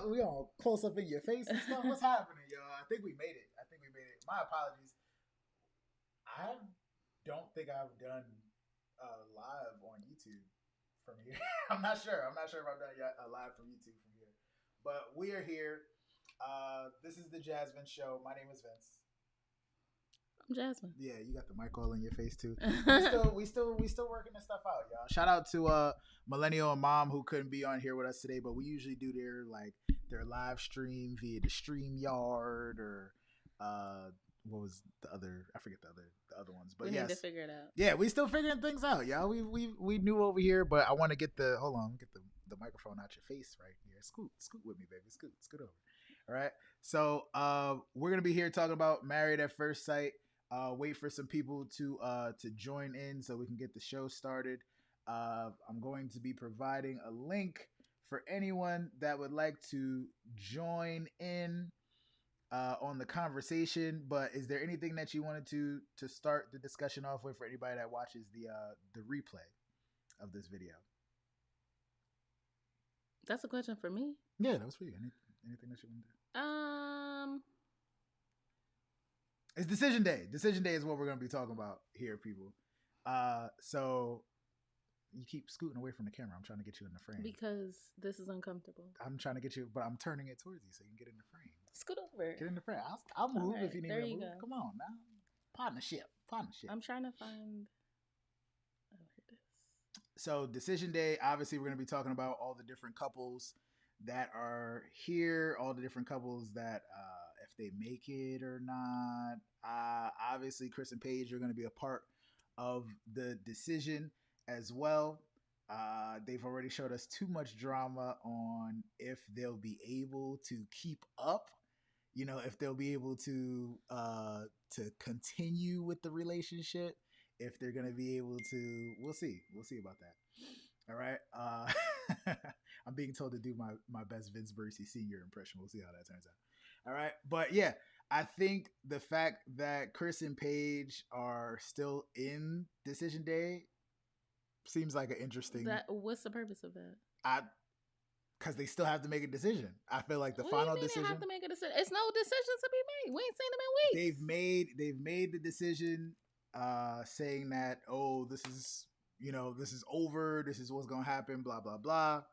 we all close up in your face and stuff. What's happening, y'all? I think we made it. My apologies. I don't think I've done live on YouTube from here. I'm not sure. I'm not sure if I've done yet a live from YouTube from here. But we are here. This is the JasVynce show. My name is Vince. I'm Jasmine. Yeah, you got the mic all in your face too. We still working this stuff out, y'all. Shout out to Millennial and Mom who couldn't be on here with us today, but we usually do their live stream via the StreamYard or what was the other? I forget the other ones, but we need to figure it out. Yeah, we still figuring things out, y'all. We new over here, but I want to get the microphone out your face right here. Scoot with me, baby. Scoot over. All right. So we're gonna be here talking about Married at First Sight. Wait for some people to join in so we can get the show started. I'm going to be providing a link for anyone that would like to join in on the conversation. But is there anything that you wanted to start the discussion off with for anybody that watches the replay of this video? That's a question for me. Yeah, that was for you. Anything that you want to do? It's decision day. Decision day is what we're going to be talking about here, people. So you keep scooting away from the camera. I'm trying to get you in the frame. Because this is uncomfortable. I'm trying to get you, but I'm turning it towards you so you can get in the frame. Scoot over. Get in the frame. I'll move right, if you need me to move. Go. Come on now. Partnership. I'm trying to find... Oh, here it is. So decision day, obviously we're going to be talking about all the different couples that are here, all the different couples that if they make it or not. Obviously Chris and Paige are going to be a part of the decision as well. They've already showed us too much drama on if they'll be able to keep up, if they'll be able to continue with the relationship, if they're going to be able to. We'll see about that. All right. I'm being told to do my best Vince Bercy Sr. impression. We'll see how that turns out. All right. But yeah, I think the fact that Chris and Paige are still in decision day seems like an interesting. What's the purpose of that? Because they still have to make a decision. I feel like the final decision. They have to make a decision. It's no decisions to be made. We ain't seen them in weeks. They've made the decision, saying that this is over. This is what's gonna happen. Blah blah blah.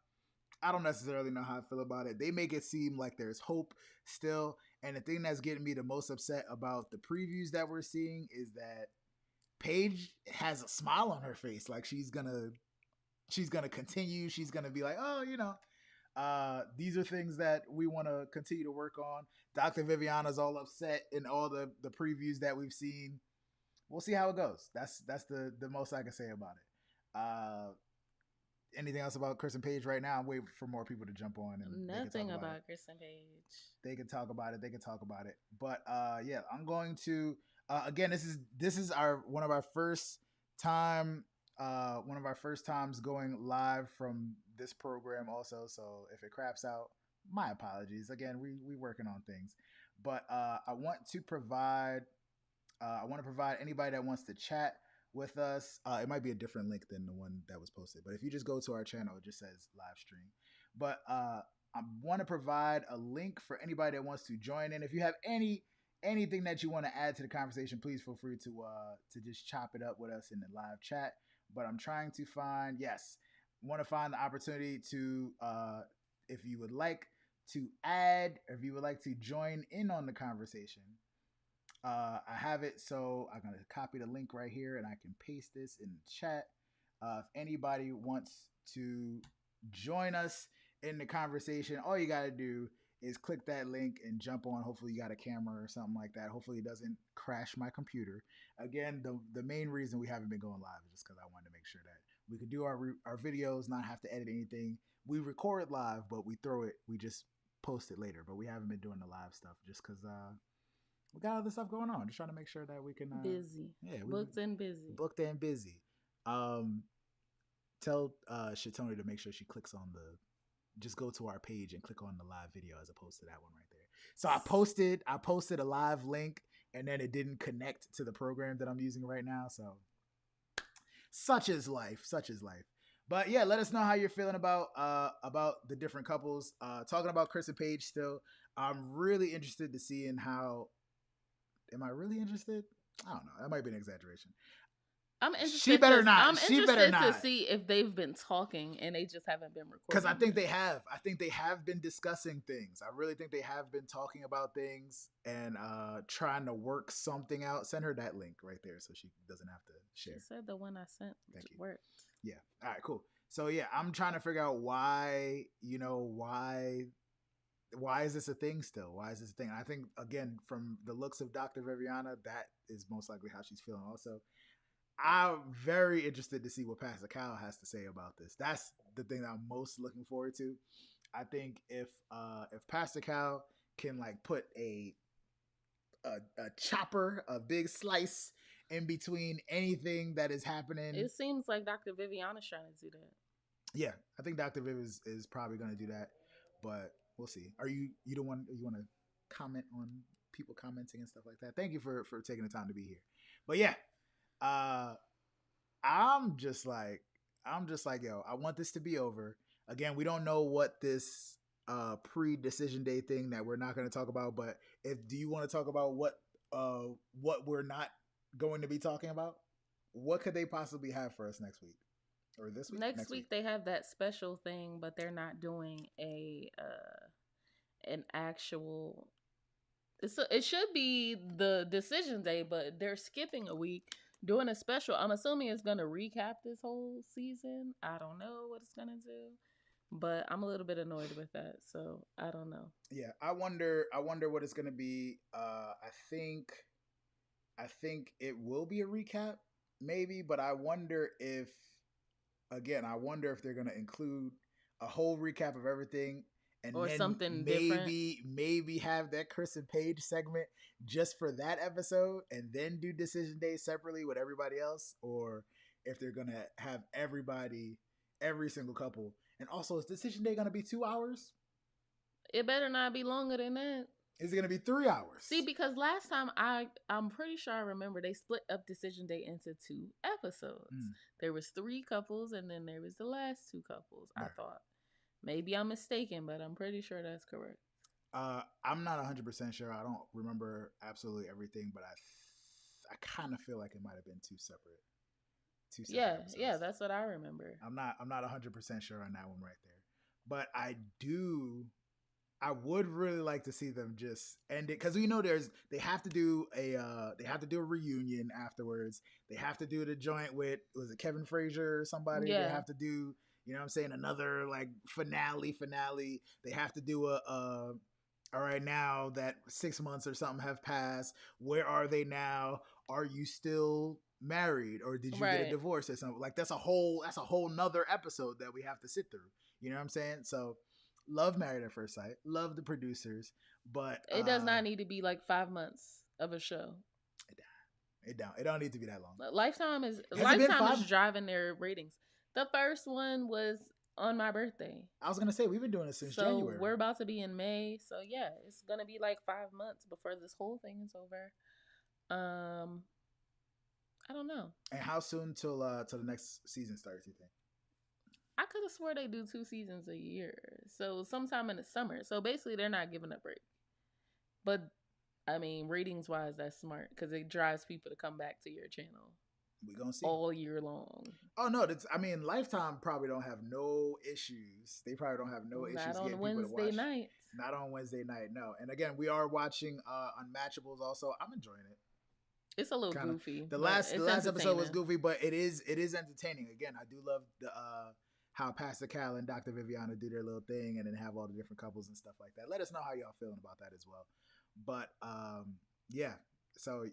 I don't necessarily know how I feel about it. They make it seem like there's hope still. And the thing that's getting me the most upset about the previews that we're seeing is that Paige has a smile on her face. Like she's gonna continue. She's gonna be like, these are things that we want to continue to work on. Dr. Viviana's all upset in all the previews that we've seen. We'll see how it goes. That's the most I can say about it. Anything else about Chris and Paige right now? I'm waiting for more people to jump on. And nothing about Chris and Paige. They can talk about it. But yeah, I'm going to again. This is one of our first times going live from this program. Also, so if it craps out, my apologies. Again, we working on things, but I want to provide anybody that wants to chat with us. It might be a different link than the one that was posted, but if you just go to our channel, it just says live stream. But I want to provide a link for anybody that wants to join in. If you have anything that you want to add to the conversation, please feel free to just chop it up with us in the live chat. But I'm trying to find the opportunity to if you would like to add, or if you would like to join in on the conversation. I have it, so I'm going to copy the link right here and I can paste this in the chat. If anybody wants to join us in the conversation, all you got to do is click that link and jump on. Hopefully you got a camera or something like that. Hopefully it doesn't crash my computer. Again, the main reason we haven't been going live is just because I wanted to make sure that we could do our videos, not have to edit anything. We record live, but we just post it later. But we haven't been doing the live stuff just because we got other stuff going on. Just trying to make sure that we can busy. Yeah, booked and busy. Tell Shatoni to make sure she clicks on just go to our page and click on the live video as opposed to that one right there. So I posted a live link and then it didn't connect to the program that I'm using right now. So such is life. But yeah, let us know how you're feeling about the different couples. Talking about Chris and Paige still. I'm really interested to see in how. Am I really interested? I don't know. That might be an exaggeration. I'm She interested better to not. I'm She better interested to not. see if they've been talking and they just haven't been Because I recording think yet. they have. I think they have been discussing things. I really think they have been talking about things and trying to work something out. Send her that link right there so she doesn't have to share. She said the one I sent Thank you. worked. Yeah. All right, cool. So yeah, I'm trying to figure out why, why is this a thing still? Why is this a thing? I think again, from the looks of Dr. Viviana, that is most likely how she's feeling also. I'm very interested to see what Pastor Kyle has to say about this. That's the thing that I'm most looking forward to. I think if Pastor Kyle can like put a chopper, a big slice in between anything that is happening. It seems like Dr. Viviana's trying to do that. Yeah, I think Dr. Viv is probably going to do that, but we'll see. Are you the one you want to comment on people commenting and stuff like that? Thank you for taking the time to be here. But yeah, uh, I'm just like yo, I want this to be over. Again, we don't know what this pre-decision day thing that we're not going to talk about, but if do you want to talk about what we're not going to be talking about? What could they possibly have for us next week? Or this week? Next week they have that special thing, but they're not doing a an actual. It should be the decision day, but they're skipping a week, doing a special. I'm assuming it's gonna recap this whole season. I don't know what it's gonna do, but I'm a little bit annoyed with that. So I don't know. Yeah, I wonder what it's gonna be. I think it will be a recap, maybe, but I wonder if they're gonna include a whole recap of everything and Or then something different. maybe have that Chris and Paige segment just for that episode and then do decision day separately with everybody else, or if they're gonna have every single couple. And also, is decision day gonna be 2 hours? It better not be longer than that. Is it gonna be 3 hours? See, because last time I'm pretty sure I remember they split up Decision Day into 2 episodes. There was 3 couples and then there was the last 2 couples. Right. I thought. Maybe I'm mistaken, but I'm pretty sure that's correct. I'm not 100% sure. I don't remember absolutely everything, but I kind of feel like it might have been two separate episodes. Yeah, that's what I remember. I'm not 100% sure on that one right there, but I would really like to see them just end it, because we know they have to do a reunion afterwards. They have to do the joint with, was it Kevin Frazier or somebody? Yeah. They have to do, you know what I'm saying, another like finale. They have to do all right, now that 6 months or something have passed, where are they now? Are you still married, or did you get a divorce or something? Like that's a whole nother episode that we have to sit through. You know what I'm saying? So love Married at First Sight, love the producers, but it does not need to be like 5 months of a show. It don't need to be that long. Lifetime is driving their ratings. The first one was on my birthday. I was gonna say, we've been doing it since January. We're about to be in May, so yeah, it's gonna be like 5 months before this whole thing is over. I don't know. And how soon till the next season starts, you think? I could have swore they do 2 seasons a year, so sometime in the summer. So basically, they're not giving a break. But I mean, ratings wise, that's smart because it drives people to come back to your channel. We gonna see all year long. Oh no, I mean, Lifetime probably don't have no issues. They probably don't have no issues getting people to watch. Wednesday night. Not on Wednesday night, no. And again, we are watching Unmatchables also. I'm enjoying it. It's a little goofy. The last episode was goofy, but it is entertaining. Again, I do love the how Pastor Cal and Dr. Viviana do their little thing and then have all the different couples and stuff like that. Let us know how y'all feeling about that as well. But yeah, so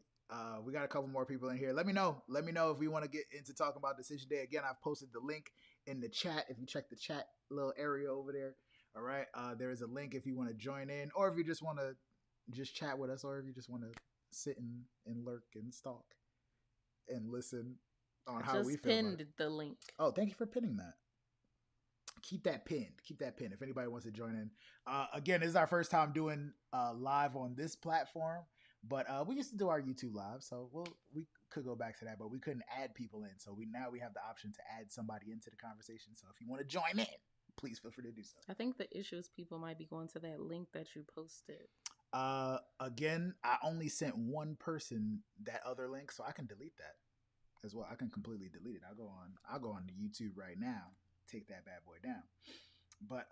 we got a couple more people in here. Let me know if we want to get into talking about Decision Day. Again, I've posted the link in the chat. If you check the chat little area over there, all right, there is a link if you want to join in, or if you just want to just chat with us, or if you just want to sit and lurk and stalk and listen on how we feel. Just pinned the link. Oh, thank you for pinning that. Keep that pinned. If anybody wants to join in. Again, this is our first time doing live on this platform, But we used to do our YouTube live, so we could go back to that, but we couldn't add people in. So we have the option to add somebody into the conversation. So if you want to join in, please feel free to do so. I think the issue is people might be going to that link that you posted. Again, I only sent one person that other link, so I can delete that as well. I can completely delete it. I'll go on to YouTube right now, take that bad boy down. But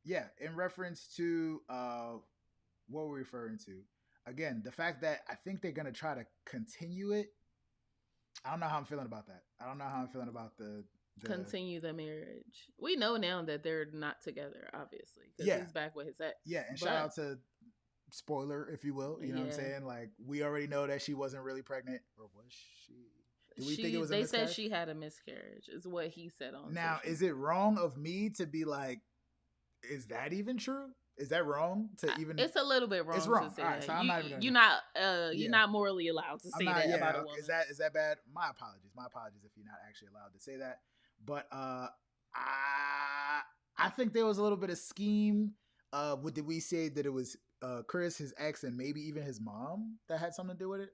yeah, in reference to what we're referring to, again, the fact that I think they're gonna try to continue it. I don't know how I'm feeling about that. I don't know how I'm feeling about the continue the marriage. We know now that they're not together, obviously, because Yeah. he's back with his ex. Yeah, and shout out to spoiler, if you will. You know what I'm saying? Like, we already know that she wasn't really pregnant, or was she? Do we think it was a miscarriage? They said she had a miscarriage, is what he said on Now, is it wrong of me to be like, is that even true? Is that wrong to even? It's a little bit wrong. It's wrong. To say that. So I'm not even gonna... You're not morally allowed to say that about a woman. Is that bad? My apologies. My apologies if you're not actually allowed to say that. But I think there was a little bit of scheme. What did we say that it was Chris, his ex, and maybe even his mom that had something to do with it?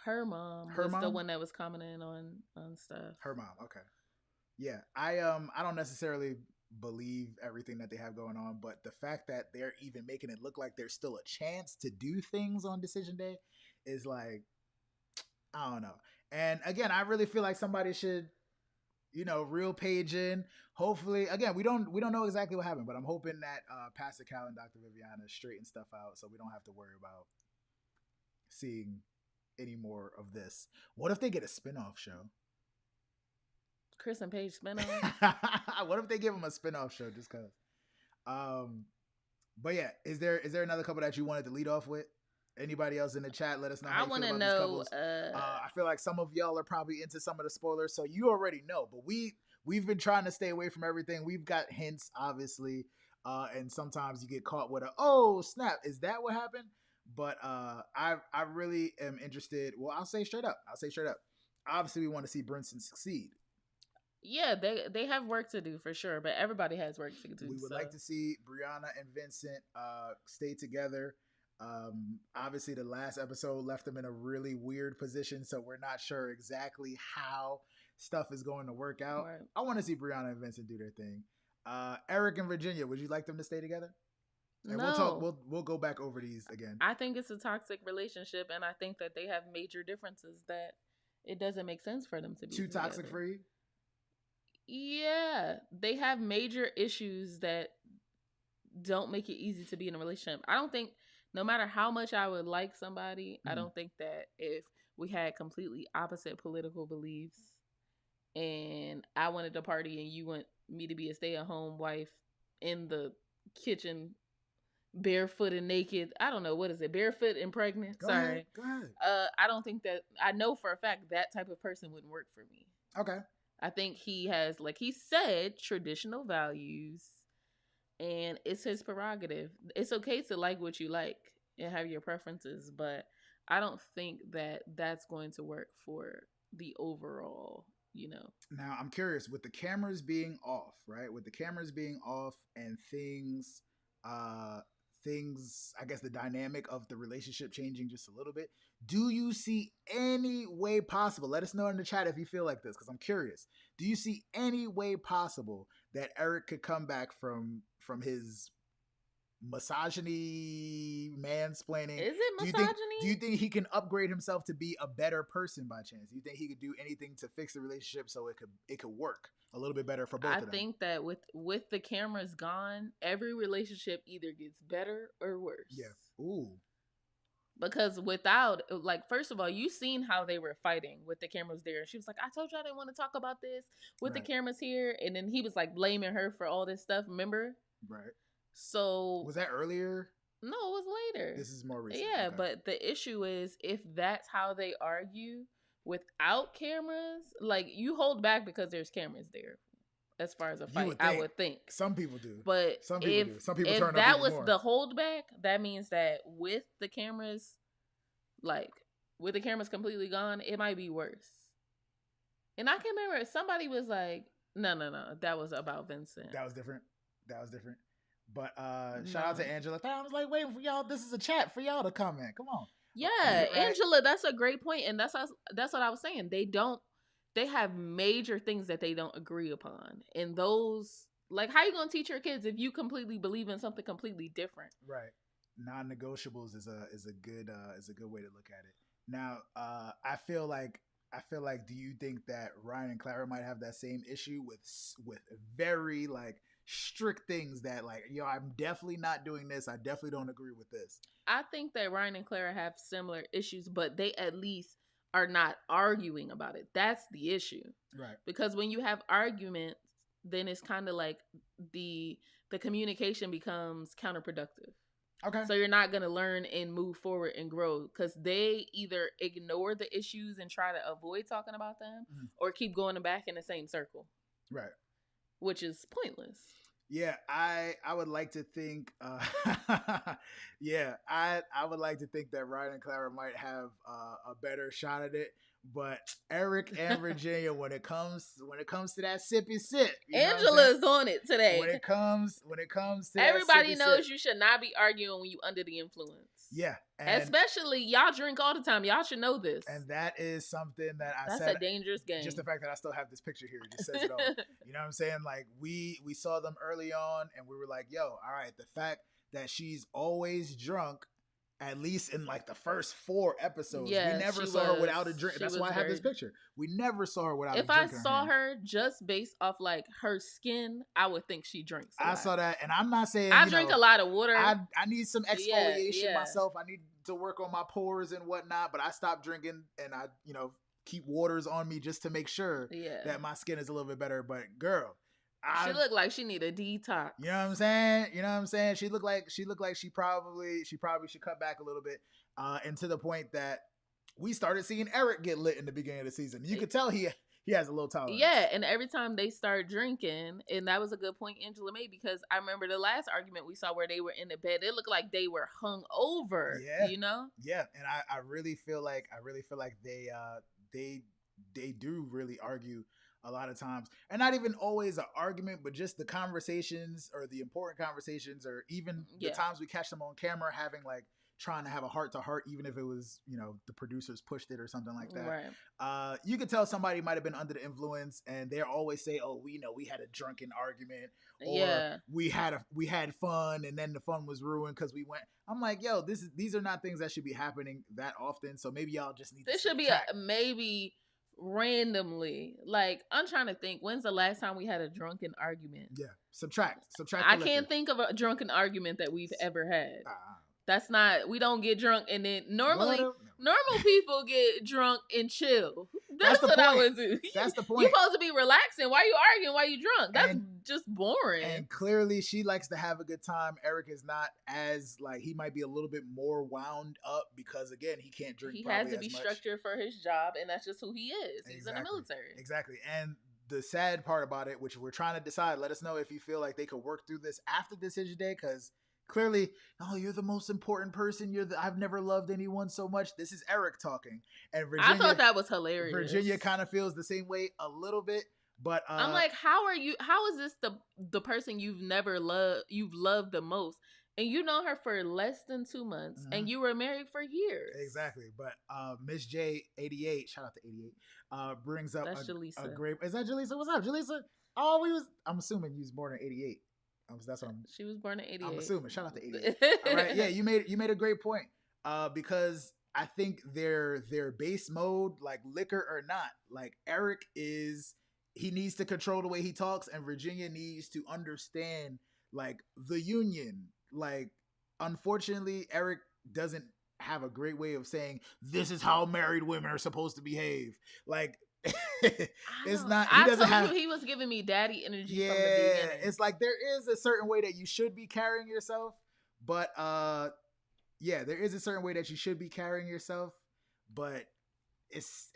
Her mom was the one that was commenting on stuff. Her mom, okay. Yeah, I don't necessarily believe everything that they have going on, but the fact that they're even making it look like there's still a chance to do things on decision day is like, I don't know. And again, I really feel like somebody should, reel page in. Hopefully, again, we don't know exactly what happened, but I'm hoping that Pastor Cal and Dr. Viviana straighten stuff out so we don't have to worry about seeing any more of this. What if they get a spinoff show? Chris and Paige spinoff? What if they give them a spinoff show just cause? But yeah, is there another couple that you wanted to lead off with? Anybody else in the chat? Let us know how you feel about these couples. I feel like some of y'all are probably into some of the spoilers, so you already know. But we've been trying to stay away from everything. We've got hints, obviously, and sometimes you get caught with oh snap, is that what happened? But I really am interested. Well, I'll say straight up. Obviously, we want to see Brinson succeed. Yeah, they have work to do for sure, but everybody has work to do. We would like to see Brianna and Vincent stay together. Obviously, the last episode left them in a really weird position, so we're not sure exactly how stuff is going to work out. Right. I want to see Brianna and Vincent do their thing. Eric and Virginia, would you like them to stay together? And no. We'll go back over these again. I think it's a toxic relationship, and I think that they have major differences that it doesn't make sense for them to be too toxic for you. Yeah, they have major issues that don't make it easy to be in a relationship. I don't think, no matter how much I would like somebody, I don't think that if we had completely opposite political beliefs and I wanted to party and you want me to be a stay-at-home wife in the kitchen barefoot and naked, I don't know, what is it, barefoot and pregnant? Go ahead. I don't think that, I know for a fact that type of person wouldn't work for me. Okay. I think he has, like he said, traditional values, and it's his prerogative. It's okay to like what you like and have your preferences, but I don't think that that's going to work for the overall, Now, I'm curious, with the cameras being off, right? With the cameras being off and things, I guess the dynamic of the relationship changing just a little bit. Do you see any way possible? Let us know in the chat if you feel like this, because I'm curious. Do you see any way possible that Eric could come back from his misogyny, mansplaining? Is it misogyny? Do you think he can upgrade himself to be a better person by chance? Do you think he could do anything to fix the relationship so it could work a little bit better for both of them? I think that with the cameras gone, every relationship either gets better or worse. Yeah. Ooh. Because without, like, first of all, you seen how they were fighting with the cameras there. She was like, I told you I didn't want to talk about this with the cameras here. And then he was like blaming her for all this stuff, remember? Right. So. Was that earlier? No, it was later. This is more recent. Yeah, okay. But the issue is, if that's how they argue without cameras, like, you hold back because there's cameras there. As far as a fight, I would think. Some people do. But some people do. Some people turn up. If that was the holdback, that means that with the cameras, completely gone, it might be worse. And I can remember somebody was like, no, that was about Vincent. That was different. But shout out to No. Angela. I was like waiting for y'all. This is a chat for y'all to comment. Come on. Yeah, Get right. Angela, that's a great point, and that's what I was saying. They have major things that they don't agree upon, and those like how you gonna teach your kids if you completely believe in something completely different? Right. Non-negotiables is a good way to look at it. Now, I feel like do you think that Ryan and Clara might have that same issue with very like strict things that like, yo, I'm definitely not doing this. I definitely don't agree with this. I think that Ryan and Clara have similar issues, but they at least are not arguing about it. That's the issue. Right. Because when you have arguments, then it's kind of like the the communication becomes counterproductive. Okay. So you're not going to learn and move forward and grow because they either ignore the issues and try to avoid talking about them Mhm. or keep going back in the same circle, Right. which is pointless. Yeah, I would like to think yeah, I would like to think that Ryan and Clara might have a better shot at it, but Eric and Virginia when it comes to that sippy sip, you know what I'm saying? Angela's on it today. When it comes to Everybody that sippy knows sip, you should not be arguing when you under the influence. yeah, and Especially y'all drink all the time. Y'all should know this. that is something that I That's said. a dangerous game. Just the fact that I still have this picture here just says it all. You know what I'm saying? Like we saw them early on, and we were like, "Yo, all right." The fact that she's always drunk, at least in like the first 4 episodes, Yeah, we never she saw her was. without a drink. She That's was why I have this very. picture. We never saw her without a If I drink in her saw hand. her just based off like her skin, I would think she drinks a I lot. saw that, and I'm not saying I drink a lot of water. I need some Yeah, exfoliation yeah. myself. I need to work on my pores and whatnot. But I stopped drinking, and I keep waters on me just to make sure Yeah. that my skin is a little bit better. But girl, She looked like she need a detox. you know what I'm saying? You know what I'm saying? She looked like she probably should cut back a little bit, and to the point that we started seeing Eric get lit in the beginning of the season. You could tell he has a little tolerance. Yeah, and every time they start drinking, and that was a good point Angela made because I remember the last argument we saw where they were in the bed. It looked like they were hung over. Yeah, you know. Yeah, and I really feel like they do really argue a lot of times, and not even always an argument, but just the conversations or the important conversations, or even the times we catch them on camera having like trying to have a heart to heart, even if it was the producers pushed it or something like that. Right. You could tell somebody might have been under the influence, and they always say, "Oh, we had a drunken argument, or we had fun, and then the fun was ruined because we went." I'm like, "Yo, these are not things that should be happening that often. So maybe y'all just need. This should be maybe randomly. Like I'm trying to think. When's the last time we had a drunken argument? Yeah, subtract. I can't think of a drunken argument that we've ever had. That's not. We don't get drunk and then normally normal people get drunk and chill. That's what I would do. That's the point. You're supposed to be relaxing. Why you arguing? Why you drunk? That's just boring. And clearly, she likes to have a good time. Eric is not as like he might be a little bit more wound up because again he can't drink. He has to be structured for his job, and that's just who he is. He's in the military. Exactly. And the sad part about it, which we're trying to decide, let us know if you feel like they could work through this after Decision Day, because clearly, oh, you're the most important person. I've never loved anyone so much. This is Eric talking, and Virginia. I thought that was hilarious. Virginia kind of feels the same way a little bit, but I'm like, how is this the person you've loved the most, and you know her for less than 2 months, and you were married for years. Exactly, but Miss J 88, shout out to 88, brings up a great. Is that Jaleesa? What's up, Jaleesa? Oh, I'm assuming you was born in 88. That's what She was born in 88. I'm assuming. Shout out to 88. All right, yeah, you made a great point. Because I think their base mode, like liquor or not, like Eric he needs to control the way he talks, and Virginia needs to understand like the union. Like, unfortunately, Eric doesn't have a great way of saying this is how married women are supposed to behave. Like. It's not. He doesn't have. He was giving me daddy energy. From the beginning. It's like there is a certain way that you should be carrying yourself, but yeah, there is a certain way that you should be carrying yourself, but it's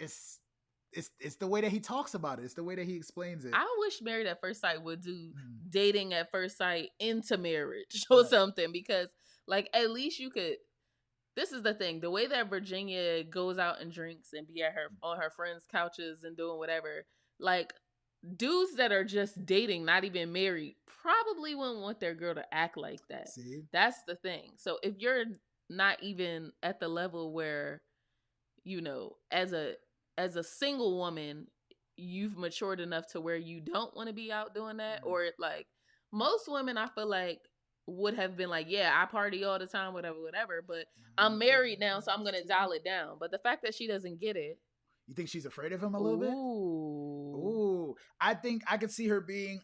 the way that he talks about it. It's the way that he explains it. I wish Married at First Sight would do dating at first sight into marriage or something, because like at least you could. This is the thing. The way that Virginia goes out and drinks and be on her friends' couches and doing whatever, like dudes that are just dating, not even married, probably wouldn't want their girl to act like that. See, That's the thing. So if you're not even at the level where, you know, as a single woman, you've matured enough to where you don't want to be out doing that, or like most women, I feel like would have been like, yeah, I party all the time, whatever, whatever. But I'm married now, so I'm gonna dial it down. But the fact that she doesn't get it, you think she's afraid of him a little bit? ooh, Ooh, I think I could see her being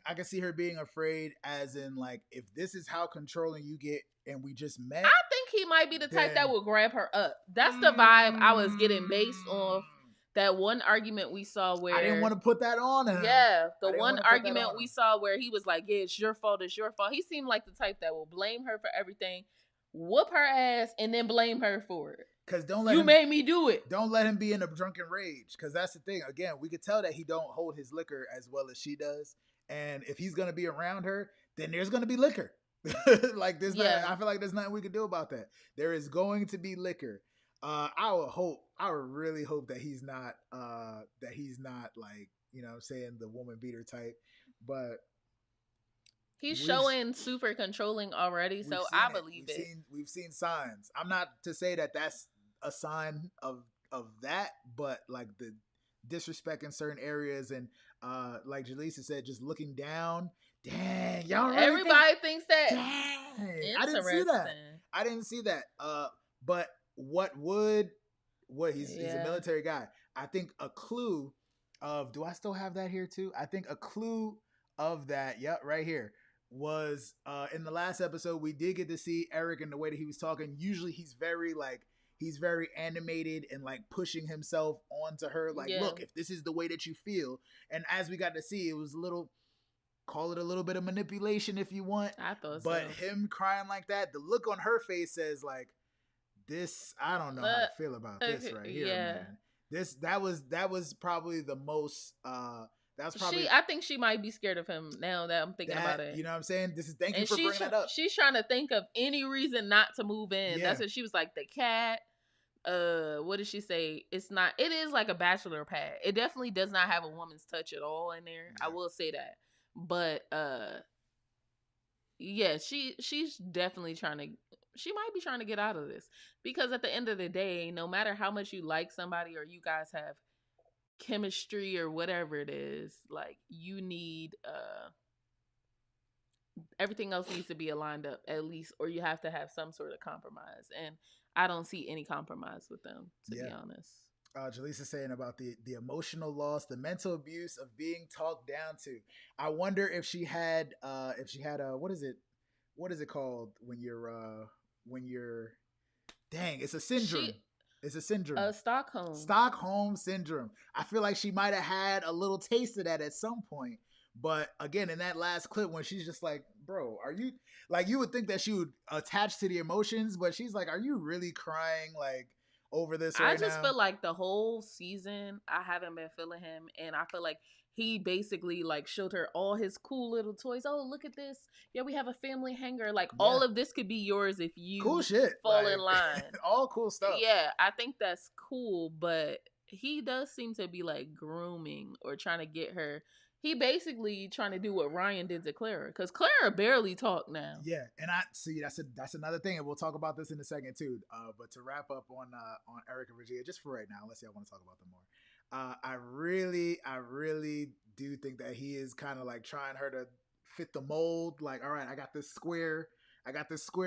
afraid, as in like, if this is how controlling you get, and we just met, I think he might be the type that then would grab her up. That's the vibe I was getting based off that one argument we saw I didn't want where, to put that on him. yeah, the I didn't one want to put that argument on we him. saw where he was like, yeah, it's your fault, it's your fault. He seemed like the type that will blame her for everything, whoop her ass, and then blame her for it. Because don't let You him made me do it. don't let him be in a drunken rage. Because that's the thing. Again, we could tell that he don't hold his liquor as well as she does. And if he's gonna be around her, then there's gonna be liquor. Like there's not. Yeah. I feel like there's nothing we can do about that. There is going to be liquor. I would really hope that he's not. That he's not like, you know, saying the woman beater type. But He's we've showing super controlling already, we've so seen I it. believe it. We've seen signs. I'm not to say that that's a sign of that, but like the disrespect in certain areas, and like Jaleesa said, just looking down. Dang, y'all really think? Everybody thinks that. Dang, I didn't see that. Interesting. I didn't see that. But what he's a Yeah. military guy. I think a clue of, do I still have that here too? I think a clue of that, yep, right here, was in the last episode we did get to see Eric and the way that he was talking. Usually he's very animated and like pushing himself onto her, like, Yeah. look, if this is the way that you feel. And as we got to see, it was a little, call it a little bit of manipulation if you want. I thought But so. him crying like that, the look on her face says like, this, I don't know how to feel about this right here, yeah. man. That was probably the most that's probably I think she might be scared of him now that I'm thinking about it. You know what I'm saying? Thank you And for bringing that up. she's trying to think of any reason not to move in. Yeah. That's what she was like, the cat. What did she say? It is like a bachelor pad. It definitely does not have a woman's touch at all in there. Yeah. I will say that. But yeah, she's definitely she might be trying to get out of this, because at the end of the day, no matter how much you like somebody or you guys have chemistry or whatever it is, like, you need everything else needs to be aligned up at least, or you have to have some sort of compromise, and I don't see any compromise with them, to be honest. Jaleesa saying about the emotional loss, the mental abuse of being talked down to. I wonder if she had what is it called when you're dang, it's a syndrome. It's a syndrome. Stockholm syndrome. I feel like she might have had a little taste of that at some point. But again, in that last clip, when she's just like, bro, are you, like, you would think that she would attach to the emotions, but she's like, are you really crying like over this right now? I just feel like the whole season I haven't been feeling him, and I feel like he basically like showed her all his cool little toys. Oh, look at this. Yeah, we have a family hanger. Like, all of this could be yours if you cool shit fall like, in line. All cool stuff. Yeah, I think that's cool, but he does seem to be like grooming or trying to get her. He basically trying to do what Ryan did to Clara, because Clara barely talk now. Yeah, and I see that's another thing, and we'll talk about this in a second too. But to wrap up on Eric and Virginia, just for right now, unless y'all want to talk about them more, I really do think that he is kind of like trying her to fit the mold. Like, all right, I got this square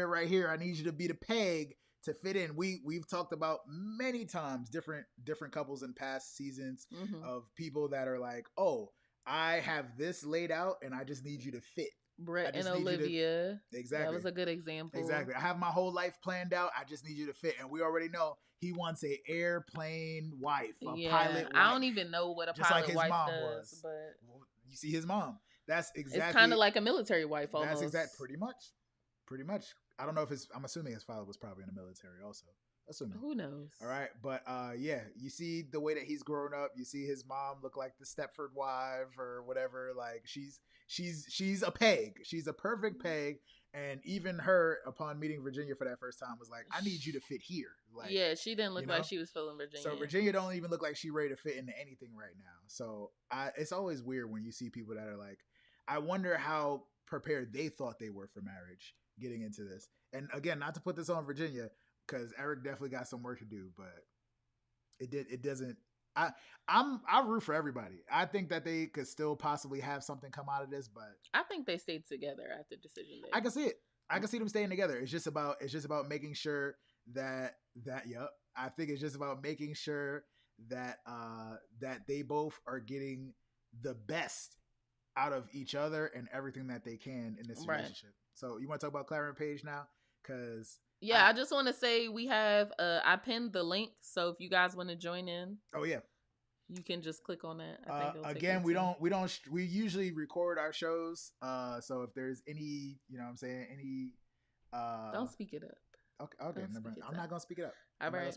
right here. I need you to be the peg to fit in. We've talked about many times different couples in past seasons of people that are like, oh, I have this laid out and I just need you to fit. Brett and Olivia. Exactly. That was a good example. Exactly. I have my whole life planned out. I just need you to fit. And we already know he wants a airplane wife, a pilot wife. I don't even know what a just pilot like his wife mom does. was. But well, you see his mom. That's exactly. It's kind of like a military wife almost. That's pretty much. I don't know if I'm assuming his father was probably in the military also. Assuming. Who knows? All right, but yeah, you see the way that he's grown up. You see his mom look like the Stepford wife or whatever. Like she's a peg. She's a perfect peg. And even her, upon meeting Virginia for that first time, was like, "I need you to fit here." Like, yeah, she didn't look you like know. she was feeling So Virginia. Virginia don't even look like she ready to fit into anything right now. So it's always weird when you see people that are like, I wonder how prepared they thought they were for marriage getting into this. And again, not to put this on Virginia, because Eric definitely got some work to do, but it doesn't. I I root for everybody. I think that they could still possibly have something come out of this, but I think they stayed together after decision day. I can see it. I can see them staying together. It's just about making sure that yep. I think it's just about making sure that they both are getting the best out of each other and everything that they can in this Right. relationship. So you want to talk about Clara and Paige now? Because yeah, I just want to say we have I pinned the link, so if you guys want to join in, oh yeah, you can just click on that. I think again, we usually record our shows. So if there's any, you know what I'm saying, any don't speak it up. Okay, I'm not gonna speak it up. All right.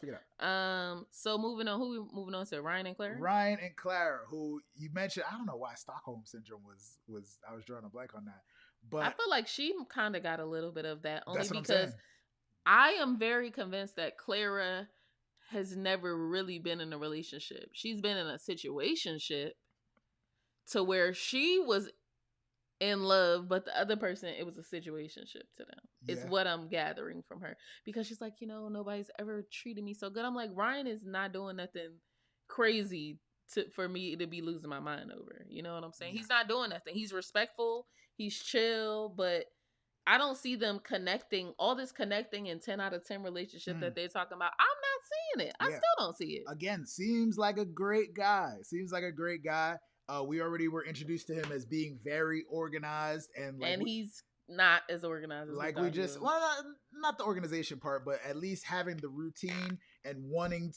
So moving on, who we moving on to? Ryan and Clara. Ryan and Clara, who you mentioned. I don't know why Stockholm syndrome was. I was drawing a blank on that, but I feel like she kind of got a little bit of that only that's what because I am very convinced that Clara has never really been in a relationship. She's been in a situationship to where she was in love, but the other person, it was a situationship to them. Yeah. It's what I'm gathering from her. Because she's like, nobody's ever treated me so good. I'm like, Ryan is not doing nothing crazy for me to be losing my mind over. You know what I'm saying? Yeah. He's not doing nothing. He's respectful. He's chill, but I don't see them connecting, all this connecting in 10 out of 10 relationship that they're talking about. I'm not seeing it. I still don't see it. Again, seems like a great guy. We already were introduced to him as being very organized, and he's not as organized as we just not the organization part, but at least having the routine and wanting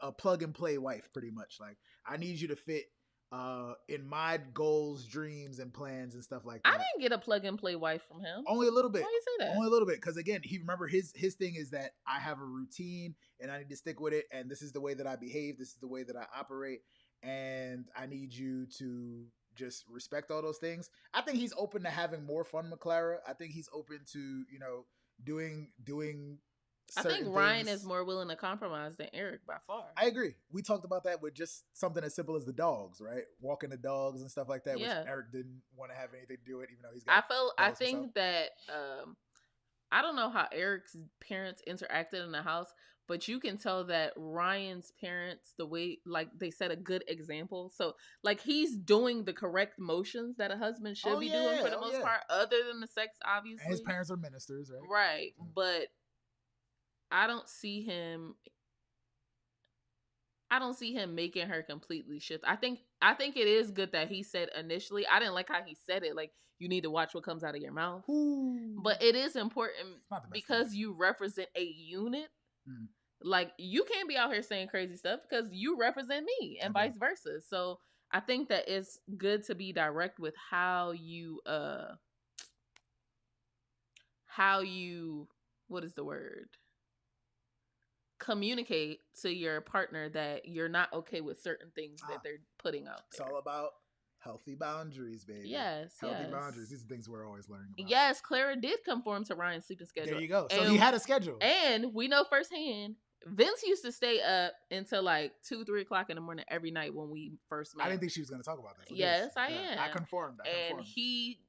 a plug and play wife, pretty much. Like, I need you to fit in my goals, dreams, and plans and stuff like that. I didn't get a plug and play wife from him. Only a little bit. Why you say that? Only a little bit, because again, his thing is that I have a routine and I need to stick with it, and this is the way that I behave, this is the way that I operate, and I need you to just respect all those things. I think he's open to having more fun with Clara. I think he's open to doing. I think Ryan things. is more willing to compromise than Eric by far. I agree. We talked about that with just something as simple as the dogs, right? Walking the dogs and stuff like that, which Eric didn't want to have anything to do with, even though he's got. I think that I don't know how Eric's parents interacted in the house, but you can tell that Ryan's parents, the way, like, they set a good example. So, like, he's doing the correct motions that a husband should be doing for the most part, other than the sex, obviously. And his parents are ministers, right? Right. But I don't see him making her completely shift. I think it is good that he said initially. I didn't like how he said it. Like, you need to watch what comes out of your mouth. Ooh. But it is important because you represent a unit. Like, you can't be out here saying crazy stuff because you represent me and vice versa. So I think that it's good to be direct with how you what is the word? Communicate to your partner that you're not okay with certain things that they're putting out there. It's all about healthy boundaries, baby. Yes, healthy boundaries. These are things we're always learning about. Yes, Clara did conform to Ryan's sleeping schedule. There you go. So he had a schedule. And we know firsthand, Vince used to stay up until like 2-3 o'clock in the morning every night when we first met. I didn't think she was going to talk about that. So yes, I am. I confirmed. And he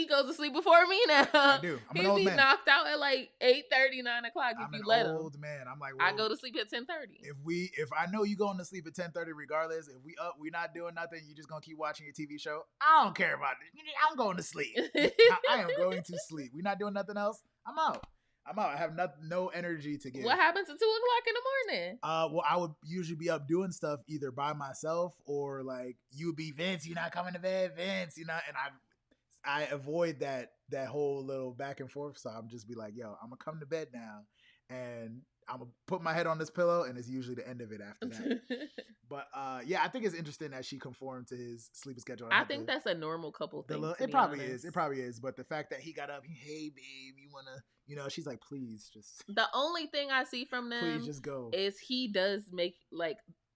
goes to sleep before me now. I do. I'm an old man. He knocked out at like 8:30, 9 o'clock if you let him. I'm an old man. I'm like, I go to sleep at 10:30. If I know you going to sleep at 10:30 regardless, if we up, we not doing nothing, you just going to keep watching your TV show, I don't care about it. I'm going to sleep. I am going to sleep. We not doing nothing else. I'm out. I have no energy to give. What happens at 2 o'clock in the morning? Well, I would usually be up doing stuff either by myself or like, you would be, Vince, you're not coming to bed, Vince, and I avoid that whole little back and forth. So I'm just be like, yo, I'm gonna come to bed now, and I'm gonna put my head on this pillow, and it's usually the end of it after that. But yeah, I think it's interesting that she conformed to his sleeping schedule. I think that's a normal couple thing. It probably is. It probably is. But the fact that he got up, hey babe, you wanna, she's like, please just. The only thing I see from them, please just go. Is he does make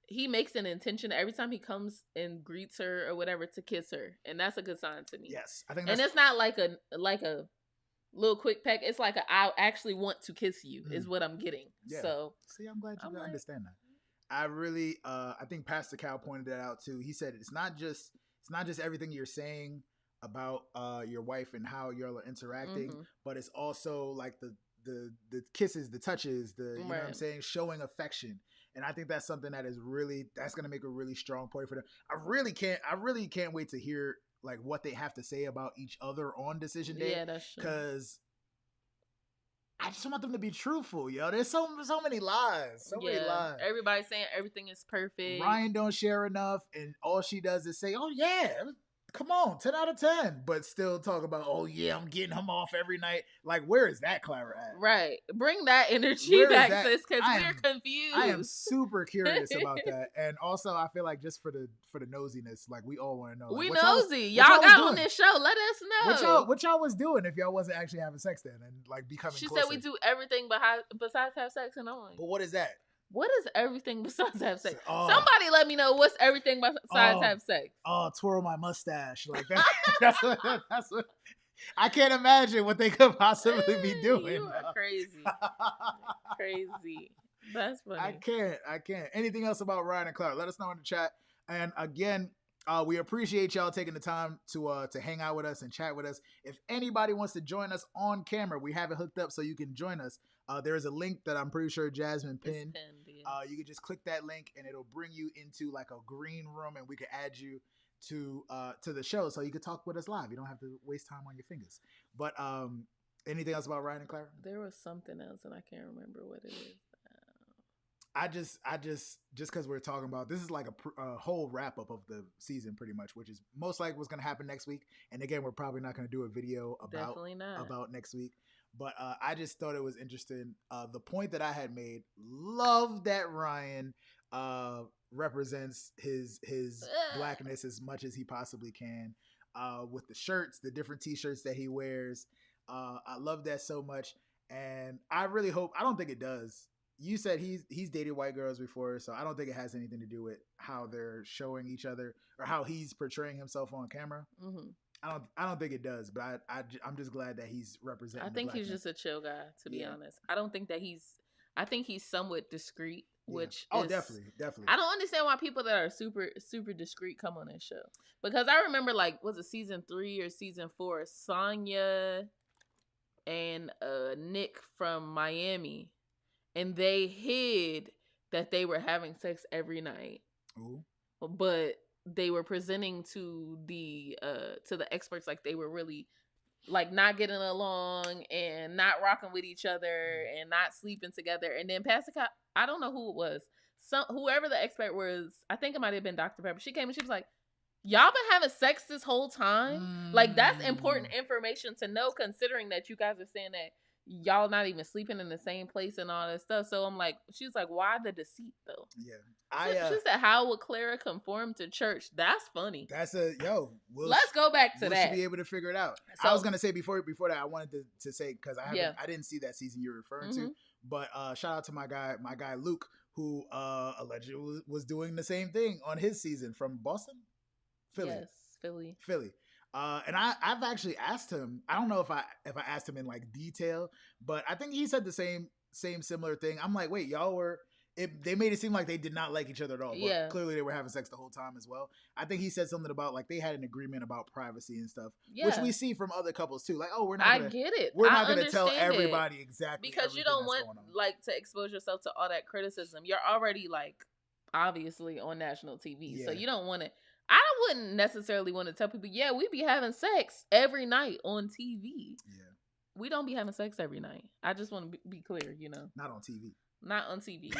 he makes an intention every time he comes and greets her or whatever to kiss her, and that's a good sign to me. Yes, I think. And it's not like a little quick peck. It's like I actually want to kiss you is what I'm getting. Yeah. So see, I'm glad you understand that. I really, I think Pastor Cal pointed that out too. He said it's not just everything you're saying about your wife and how y'all are interacting, but it's also like the kisses, the touches, you know what I'm saying, showing affection. And I think that's something that is that's gonna make a really strong point for them. I really can't wait to hear like what they have to say about each other on decision day. Yeah, that's true. Because I just want them to be truthful, yo. There's so many lies. Many lies. Everybody's saying everything is perfect. Ryan don't share enough, and all she does is say, oh yeah, come on, 10 out of 10. But still talk about, oh yeah, I'm getting him off every night. Like, where is that Clara at? Right. Bring that energy back, sis, because we're confused. I am super curious about that. And also, I feel like just for the nosiness, like we all want to know. Like, we nosy. Y'all got on this show. Let us know. What y'all was doing if y'all wasn't actually having sex then and like becoming She closer? said we do everything besides have sex, and I'm like, but what is that? What is everything besides have sex? Somebody let me know what's everything besides have sex. Oh, twirl my mustache. Like that. that's what I can't imagine what they could possibly be doing. You are crazy. Crazy. That's funny. I can't. Anything else about Ryan and Clara? Let us know in the chat. And again, we appreciate y'all taking the time to hang out with us and chat with us. If anybody wants to join us on camera, we have it hooked up so you can join us. There is a link that I'm pretty sure Jasmine pinned. You can just click that link and it'll bring you into like a green room, and we can add you to the show so you can talk with us live. You don't have to waste time on your fingers. But anything else about Ryan and Clara? There was something else and I can't remember what it is. I just because we're talking about this is like a whole wrap up of the season pretty much, which is most likely what's going to happen next week. And again, we're probably not going to do a video about next week. But I just thought it was interesting. The point that I had made, love that Ryan represents his blackness as much as he possibly can with the shirts, the different t-shirts that he wears. I love that so much. And I really hope, I don't think it does. You said he's dated white girls before, so I don't think it has anything to do with how they're showing each other or how he's portraying himself on camera. Mm-hmm. I don't think it does, but I'm just glad that he's representing. I think he's just a chill guy, to be honest. I don't think that I think he's somewhat discreet, which definitely. I don't understand why people that are super, super discreet come on this show. Because I remember, like, was it season 3 or season 4? Sonya and Nick from Miami, and they hid that they were having sex every night. Ooh. But they were presenting to the experts like they were really like not getting along and not rocking with each other and not sleeping together. And then Pastor Cal, I don't know who it was, whoever the expert was, I think it might have been Dr. Pepper. She came and she was like, y'all been having sex this whole time? Like, that's important information to know, considering that you guys are saying that y'all not even sleeping in the same place and all that stuff. So I'm like, she was like, why the deceit though? Yeah. She said, how would Clara conform to church? That's funny. That's let's go back to that. Should be able to figure it out. So, I was gonna say before that, I wanted to say, because I didn't see that season you're referring to, but shout out to my guy Luke, who allegedly was doing the same thing on his season from Boston, Philly. Yes, Philly. And I've actually asked him. I don't know if I asked him in like detail, but I think he said the same similar thing. I'm like, wait, y'all were. They made it seem like they did not like each other at all. But clearly they were having sex the whole time as well. I think he said something about like they had an agreement about privacy and stuff, which we see from other couples too. Like, oh, we're not. I get it. We're not going to tell everybody exactly because you don't want like to expose yourself to all that criticism. You're already like obviously on national TV, so you don't want to. I wouldn't necessarily want to tell people, yeah, we be having sex every night on TV. Yeah, we don't be having sex every night. I just want to be clear, you know, not on TV. Not on TV.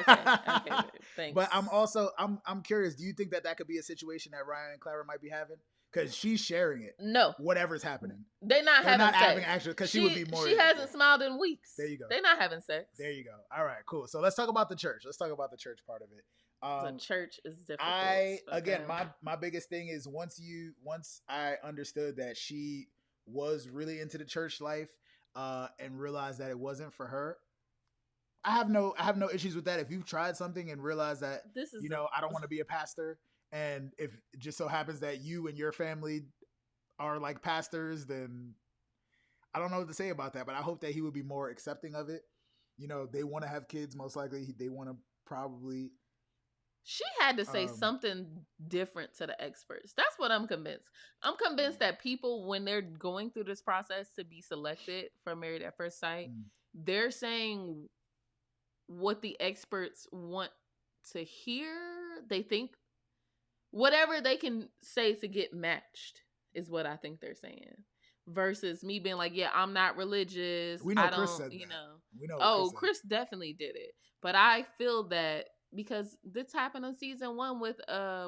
Okay, thanks. But I'm curious. Do you think that could be a situation that Ryan and Clara might be having? because she's sharing it. No, whatever's happening, they're not having sex. actual, because she would be more. She hasn't smiled in weeks. There you go. They're not having sex. There you go. All right, cool. So let's talk about the church. Let's talk about the church part of it. The church is difficult. Again, my biggest thing is once I understood that she was really into the church life, and realized that it wasn't for her. I have no issues with that. If you've tried something and realized that I don't want to be a pastor, and if it just so happens that you and your family are like pastors, then I don't know what to say about that. But I hope that he would be more accepting of it. They want to have kids. Most likely, they want to probably. She had to say something different to the experts. That's what I'm convinced. I'm convinced that people, when they're going through this process to be selected for Married at First Sight, they're saying what the experts want to hear. They think whatever they can say to get matched is what I think they're saying. Versus me being like, yeah, I'm not religious. We know Chris said that. We know Chris definitely did it. But I feel that because this happened on season 1 with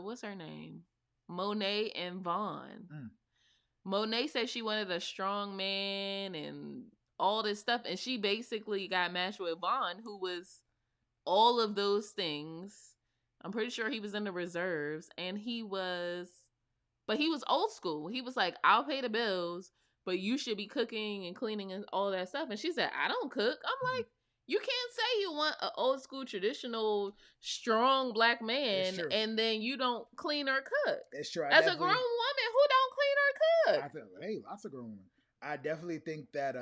what's her name? Monet and Vaughn. Monet said she wanted a strong man and all this stuff, and she basically got matched with Vaughn, who was all of those things. I'm pretty sure he was in the reserves, and he was old school. He was like, I'll pay the bills, but you should be cooking and cleaning and all that stuff. And she said, I don't cook. I'm like, you can't say you want an old school, traditional, strong black man, and then you don't clean or cook. It's true. As a grown woman, who don't clean or cook? Lots of grown women. I definitely think that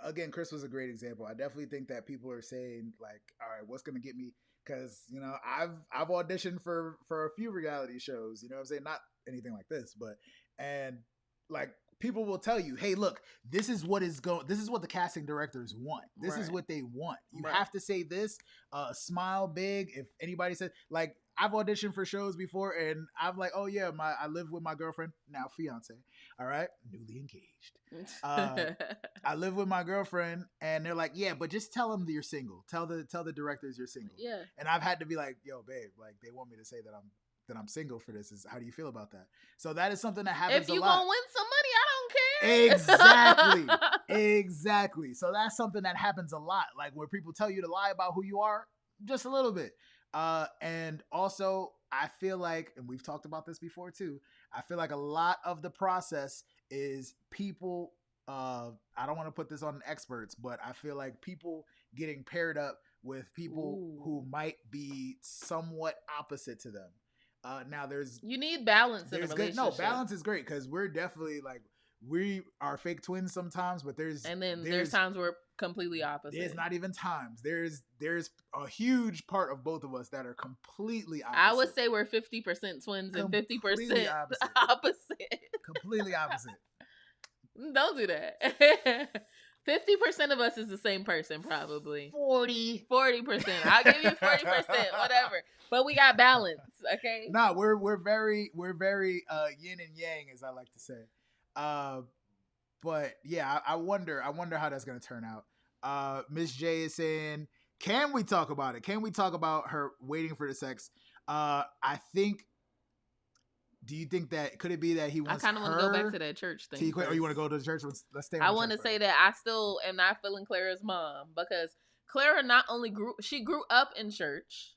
again, Chris was a great example. I definitely think that people are saying like, all right, what's gonna get me? Because I've auditioned for a few reality shows. You know what I'm saying? Not anything like this, but like. People will tell you, hey, look, this is what the casting directors want. This is what they want. You have to say this, smile big. If anybody says, like, I've auditioned for shows before and I'm like, oh yeah, I live with my girlfriend, now fiance. All right. Newly engaged. I live with my girlfriend and they're like, yeah, but just tell them that you're single. Tell the directors you're single. Yeah. And I've had to be like, yo, babe, like they want me to say that I'm single for this. How do you feel about that? So that is something that happens a lot. If you gonna win some money, I don't care. Exactly. So that's something that happens a lot. Like where people tell you to lie about who you are just a little bit. And also I feel like, and we've talked about this before too, I feel like a lot of the process is people, I don't want to put this on experts, but I feel like people getting paired up with people who might be somewhat opposite to them. Now you need balance in a relationship. No, balance is great because we're definitely like we are fake twins sometimes, but there's times we're completely opposite. There's not even times. There's a huge part of both of us that are completely opposite. I would say we're 50% twins and 50% opposite. Completely opposite. Don't do that. 50% of us is the same person, probably. 40%. I'll give you 40%, whatever. But we got balance, okay? No, we're very yin and yang, as I like to say. But yeah, I wonder how that's gonna turn out. Miss J is saying, can we talk about it? Can we talk about her waiting for the sex? I think. Do you think that could it be that he wants? I kind of want to go back to that church thing. Or you want to go to the church? Let's stay. I want to say that I still am not feeling Clara's mom because Clara not only grew up in church,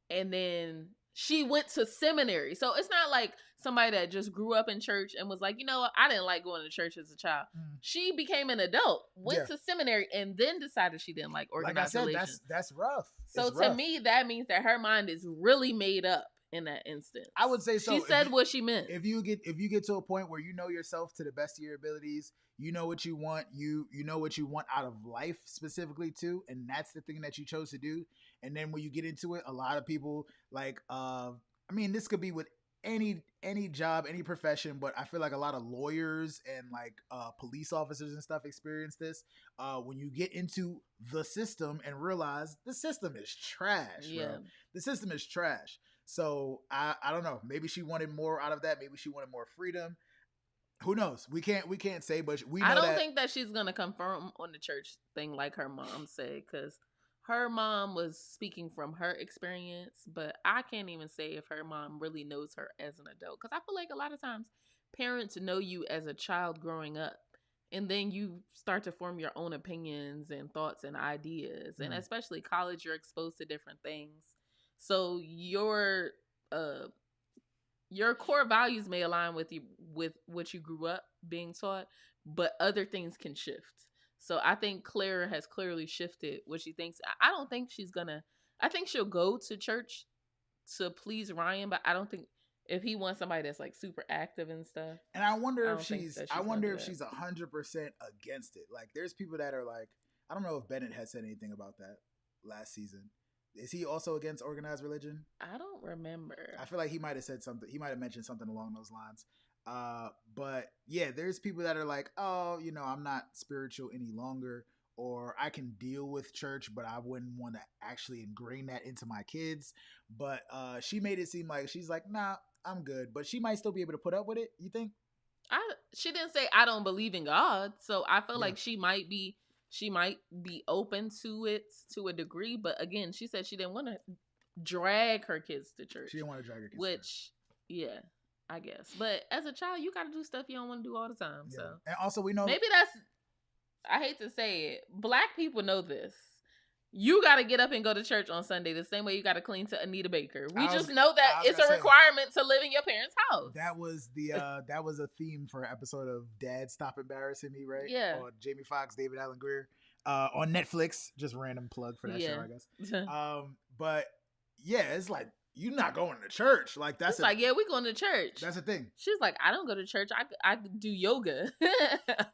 and then she went to seminary. So it's not like somebody that just grew up in church and was like, you know what, I didn't like going to church as a child. She became an adult, went to seminary, and then decided she didn't like organized religion. That's rough. So to me, that means that her mind is really made up in that instance. I would say so. She said what she meant. If you get to a point where you know yourself to the best of your abilities, you know what you want, you know what you want out of life specifically too, and that's the thing that you chose to do. And then when you get into it, a lot of people like I mean, this could be with any job, any profession, but I feel like a lot of lawyers and like police officers and stuff experience this when you get into the system and realize the system is trash. Yeah. Bro. The system is trash. So I don't know. Maybe she wanted more out of that. Maybe she wanted more freedom. Who knows? We can't say, but we know I don't think that she's gonna confirm on the church thing like her mom said, because her mom was speaking from her experience, but I can't even say if her mom really knows her as an adult. Because I feel like a lot of times parents know you as a child growing up, and then you start to form your own opinions and thoughts and ideas. And especially college, you're exposed to different things. So uh your core values may align with you with what you grew up being taught, but other things can shift. So I think Claire has clearly shifted what she thinks. I don't think she's gonna. I think she'll go to church to please Ryan, but I don't think if he wants somebody that's like super active and stuff. And I wonder I if don't think she's that I she's gonna wonder do if that. she's 100% against it. Like there's people that are like, I don't know if Bennett had said anything about that last season. Is he also against organized religion? I don't remember. I feel like he might have said something. He might have mentioned something along those lines. But yeah, there's people that are like, oh, I'm not spiritual any longer, or I can deal with church, but I wouldn't want to actually ingrain that into my kids. But she made it seem like she's like, nah, I'm good. But she might still be able to put up with it. You think? She didn't say I don't believe in God, so I feel Yeah. like she might be open to it to a degree, but again, she said she didn't want to drag her kids to church. She didn't want to drag her kids. Which, yeah, I guess. But as a child, you got to do stuff you don't want to do all the time. Yeah. So, and also we know maybe that's. I hate to say it. Black people know this. You got to get up and go to church on Sunday the same way you got to clean to Anita Baker. We just know that it's a requirement to live in your parents' house. That was a theme for an episode of Dad Stop Embarrassing Me, right? Yeah. On Jamie Foxx, David Allen Greer, on Netflix. Just random plug for that show, I guess. But yeah, it's like you're not going to church. Like that's like, yeah, we going to church. That's the thing. She's like, I don't go to church. I do yoga.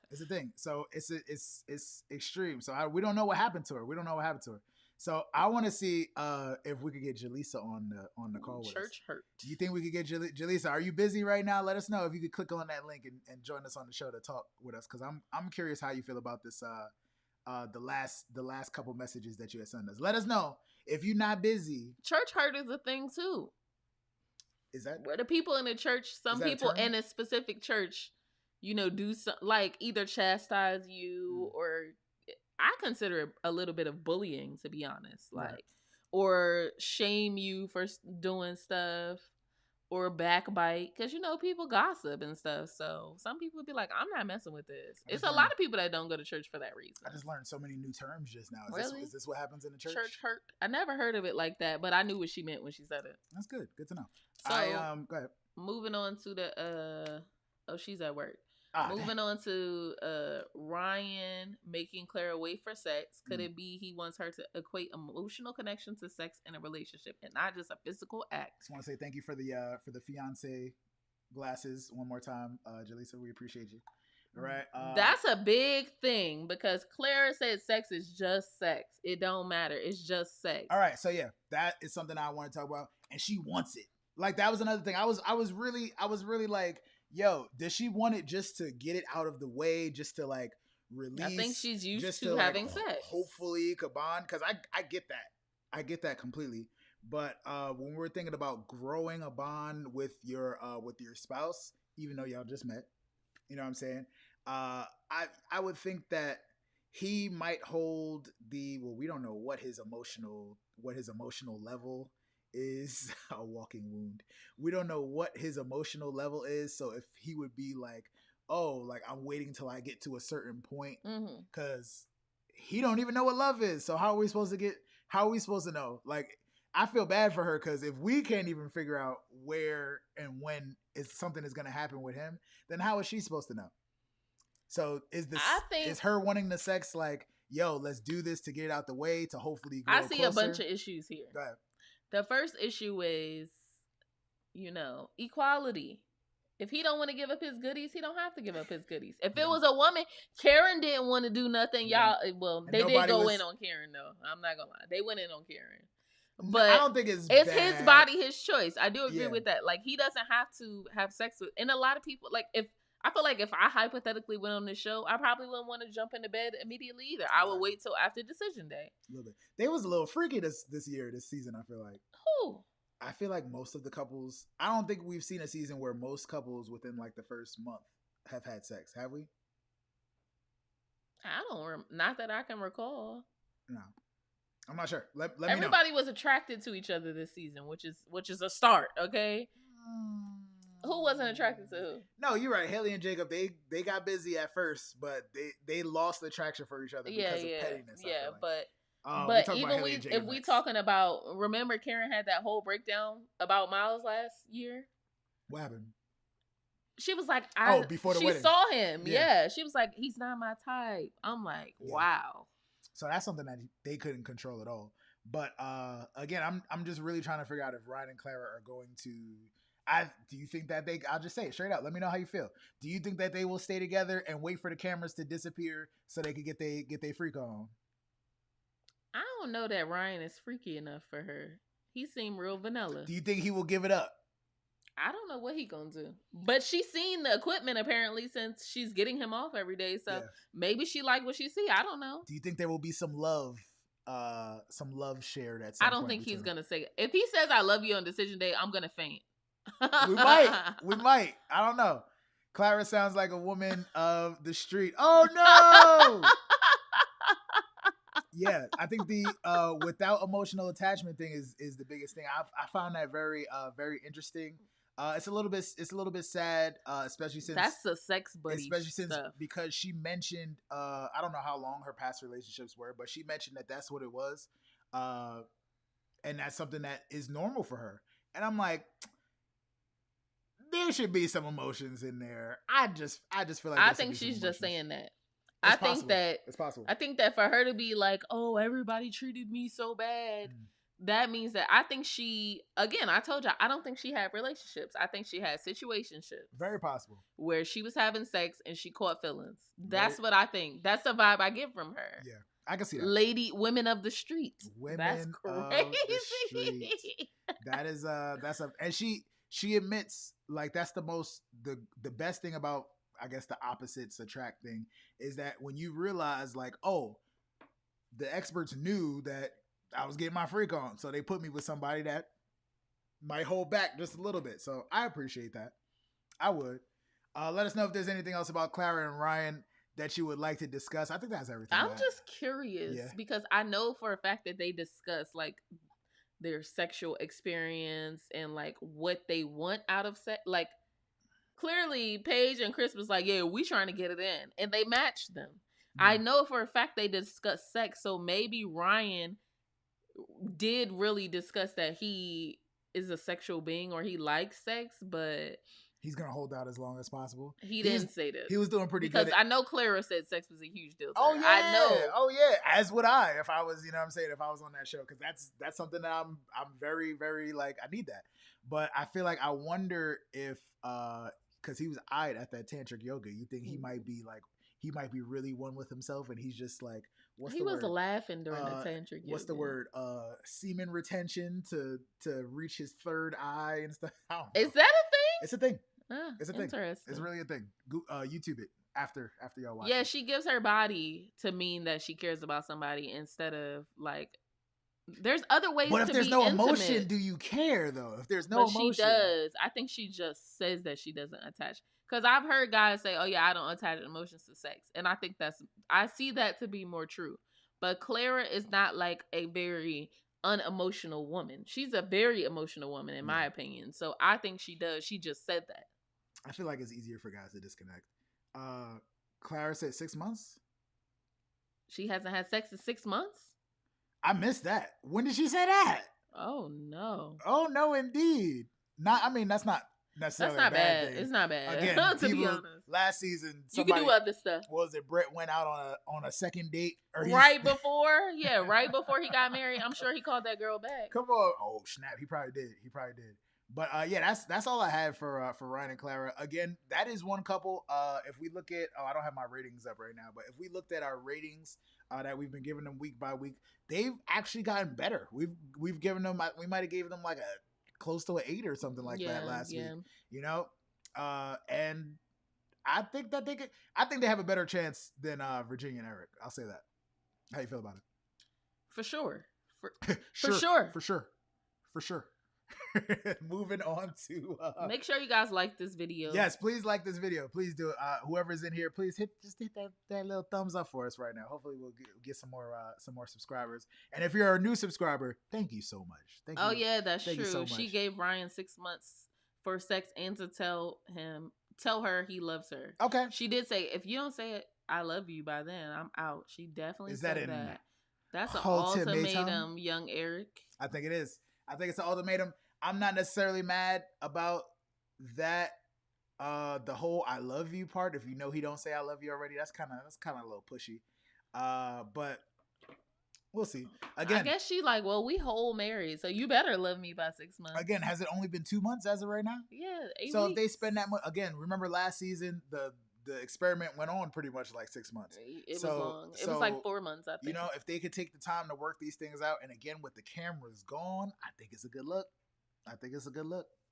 It's the thing. So it's extreme. So we don't know what happened to her. So I want to see if we could get Jaleesa on the call with us. Church hurt. Do you think we could get Jaleesa? Are you busy right now? Let us know if you could click on that link and join us on the show to talk with us. Because I'm curious how you feel about this. The last couple messages that you had sent us. Let us know if you're not busy. Church hurt is a thing too. Is that where the people in the church? Some people in a specific church, do some, like either chastise you or I consider it a little bit of bullying, to be honest. Like, or shame you for doing stuff. Or backbite, because people gossip and stuff. So some people would be like, "I'm not messing with this." It's a lot of people that don't go to church for that reason. I just learned so many new terms just now. Is this what happens in the church? Church hurt. I never heard of it like that, but I knew what she meant when she said it. That's good. Good to know. So go ahead. Moving on to the she's at work. Moving on to Ryan making Claire wait for sex. Could it be he wants her to equate emotional connection to sex in a relationship and not just a physical act? Just want to say thank you for the fiance glasses one more time, Jaleesa. We appreciate you. All right. That's a big thing because Claire said sex is just sex. It don't matter. It's just sex. All right. So yeah, that is something I want to talk about, and she wants it. Like that was another thing. I was really like, yo, does she want it just to get it out of the way, just to like release? I think she's used to having sex. Hopefully, Kaban, because I get that. I get that completely. But when we're thinking about growing a bond with your spouse, even though y'all just met, you know what I'm saying? I would think that he might hold we don't know what his emotional level is. A walking wound. We don't know what his emotional level is. So if he would be like, oh, like I'm waiting till I get to a certain point, because he don't even know what love is. So how are we supposed to know? Like, I feel bad for her because if we can't even figure out where and when something is going to happen with him, then how is she supposed to know? So is her wanting the sex like, yo, let's do this to get it out the way to hopefully grow closer? a bunch of issues here. Go ahead. The first issue is, equality. If he don't want to give up his goodies, he don't have to give up his goodies. If it was a woman, Karen didn't want to do nothing. Y'all, they did go in on Karen though. I'm not gonna lie, they went in on Karen. But I don't think it's his body, his choice. I do agree with that. Like he doesn't have to have sex with. And a lot of people, like I feel like if I hypothetically went on this show, I probably wouldn't want to jump into bed immediately either. I would wait till after decision day. A little bit. They was a little freaky this season, I feel like. Who? I feel like most of the couples, I don't think we've seen a season where most couples within like the first month have had sex. Have we? I don't, not that I can recall. No. I'm not sure. Let me know. Everybody was attracted to each other this season, which is a start. Okay, who wasn't attracted to who? No, you're right. Haley and Jacob, they got busy at first, but they lost attraction for each other because of pettiness. Yeah, like. but even if we talking about, remember Karen had that whole breakdown about Miles last year. What happened? She was like, before the she wedding. saw him. Yeah, she was like, he's not my type. I'm like, wow. So that's something that they couldn't control at all. But again, I'm just really trying to figure out if Ryan and Clara are going to. Do you think that I'll just say it straight out. Let me know how you feel. Do you think that they will stay together and wait for the cameras to disappear so they could get they freak on? I don't know that Ryan is freaky enough for her. He seemed real vanilla. Do you think he will give it up? I don't know what he gonna do. But she's seen the equipment apparently since she's getting him off every day. So maybe she liked what she see. I don't know. Do you think there will be some love shared at some point? I don't think he's gonna say it. If he says I love you on decision day, I'm gonna faint. We might. I don't know. Clara sounds like a woman of the street. Oh no! Yeah, I think the without emotional attachment thing is the biggest thing. I found that very interesting. It's a little bit sad, especially since that's the sex buddy. Especially since because she mentioned I don't know how long her past relationships were, but she mentioned that that's what it was, and that's something that is normal for her. And I'm like, there should be some emotions in there. I just feel like I think she's just saying that. It's possible. I think that for her to be like, oh, everybody treated me so bad, that means that I think she, again, I told you, I don't think she had relationships. I think she had situationships. Very possible. Where she was having sex and she caught feelings. That's what I think. That's the vibe I get from her. Yeah, I can see that. Women of the streets. That's crazy. Of the streets. And she admits, like, that's the best thing about, I guess, the opposites attract thing is that when you realize, like, oh, the experts knew that I was getting my freak on, so they put me with somebody that might hold back just a little bit. So I appreciate that. I would. Let us know if there's anything else about Clara and Ryan that you would like to discuss. I think that's everything. I'm just curious because I know for a fact that they discuss, like, their sexual experience and, like, what they want out of sex. Like, clearly, Paige and Chris was like, yeah, we trying to get it in. And they matched them. I know for a fact they discussed sex. So maybe Ryan did really discuss that he is a sexual being or he likes sex, but he's going to hold out as long as possible. He didn't say that. He was doing pretty good. Because I know Clara said sex was a huge deal to her. Yeah. I know. Oh, yeah. As would I if I was, you know what I'm saying, if I was on that show. Because that's something that I'm very, very, like, I need that. But I feel like I wonder if, because he was eyed at that tantric yoga, you think he might be like, he might be really one with himself, and he's just like, he was laughing during the tantric yoga. What's the word? Semen retention to reach his third eye and stuff. Is that a thing? It's a thing. It's a thing. Interesting. It's really a thing. YouTube it after y'all watch. Yeah, it. She gives her body to mean that she cares about somebody instead of, like, there's other ways. But if there's no emotion, do you care though? If there's no emotion, she does. I think she just says that she doesn't attach. Because I've heard guys say, "Oh yeah, I don't attach emotions to sex," and I think I see that to be more true. But Clara is not like a very unemotional woman. She's a very emotional woman, in my opinion. So I think she does. She just said that. I feel like it's easier for guys to disconnect. Clara said 6 months. She hasn't had sex in 6 months? I missed that. When did she say that? Oh no. Oh no, indeed. Not. I mean, that's not necessarily that's not bad. Thing. It's not bad. Again, to be honest. Last season, you can do other stuff. Was it Brett went out on a second date? Right before he got married. I'm sure he called that girl back. Come on. Oh snap! He probably did. But yeah, that's all I had for Ryan and Clara. Again, that is one couple. If we look at, I don't have my ratings up right now, but if we looked at our ratings that we've been giving them week by week, they've actually gotten better. We've given them, we might have given them like a close to an 8 or something like that last week. You know, and I think that they have a better chance than Virginia and Eric. I'll say that. How you feel about it? For sure. For sure. Moving on to Make sure you guys like this video. yes, please like this video. Please do it. Whoever's in here, please hit that little thumbs up for us right now. Hopefully, we'll get some more subscribers. And if you're a new subscriber, thank you so much. Thank you. Oh yeah, that's thank true. You so much. She gave Ryan 6 months for sex and to tell her he loves her. Okay. She did say, if you don't say it, I love you by then, I'm out. She definitely said that. That's an ultimatum, young Eric. I think it is. I think it's an ultimatum. I'm not necessarily mad about that. The whole "I love you" part. If you know he don't say "I love you" already, that's kind of a little pushy. But we'll see. Again, I guess she like, well, we whole married, so you better love me by 6 months. Again, has it only been 2 months as of right now? Yeah, 8 so weeks. If they spend that much, again, remember last season the experiment went on pretty much like 6 months. It was long. It was like 4 months, I think. You know, if they could take the time to work these things out, and again with the cameras gone, I think it's a good look.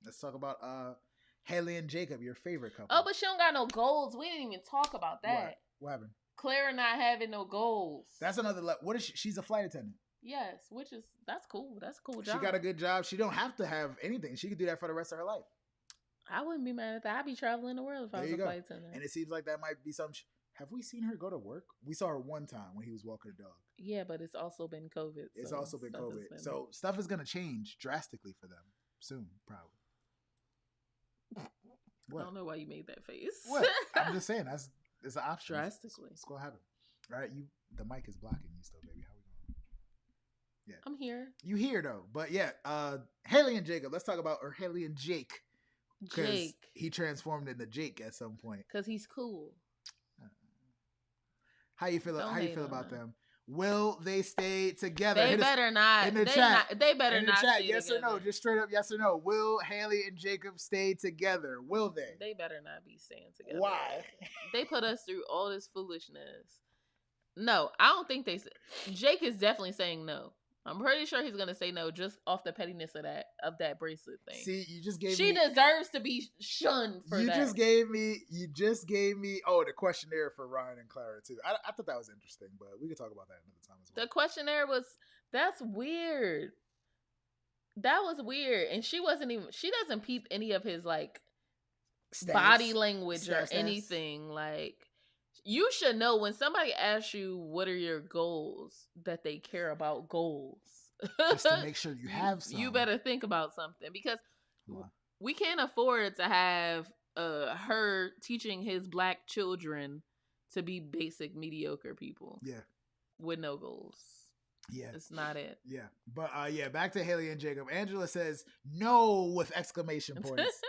Let's talk about Haley and Jacob, your favorite couple. Oh, but she don't got no goals. We didn't even talk about that. What happened? Clara not having no goals. That's another what is she? She's a flight attendant. Yes, that's cool. That's a cool job. She got a good job. She don't have to have anything. She could do that for the rest of her life. I wouldn't be mad at that. I'd be traveling the world if I was a flight attendant. And it seems like that might be something. Have we seen her go to work? We saw her one time when he was walking the dog. Yeah, but it's also been COVID. It's also been COVID. So stuff is going to change drastically for them soon, probably. What? I don't know why you made that face. What? I'm just saying, it's an option. Drastically. It's going to happen. All right, the mic is blocking you still, baby. How we going? Yeah. I'm here. You here, though. But yeah, Haley and Jacob. Let's talk about, or Haley and Jake. Jake. He transformed into Jake at some point. Because he's cool. How you feel about them? Will they stay together? They better not. In the chat. They better not. Chat, yes or no? Just straight up, yes or no? Will Haley and Jacob stay together? Will they? They better not be staying together. Why? They put us through all this foolishness. No, I don't think they. Jake is definitely saying no. I'm pretty sure he's gonna say no just off the pettiness of that bracelet thing. See, you just gave me. She deserves to be shunned for that. You just gave me. Oh, the questionnaire for Ryan and Clara too. I thought that was interesting, but we could talk about that another time as well. The questionnaire that's weird. That was weird, and she doesn't peep any of his like body language or anything. Like, you should know when somebody asks you what are your goals that they care about goals. Just to make sure you have some. You better think about something, because we can't afford to have her teaching his black children to be basic mediocre people. Yeah. With no goals. Yeah. It's not it. Yeah. But back to Haley and Jacob. Angela says no with exclamation points.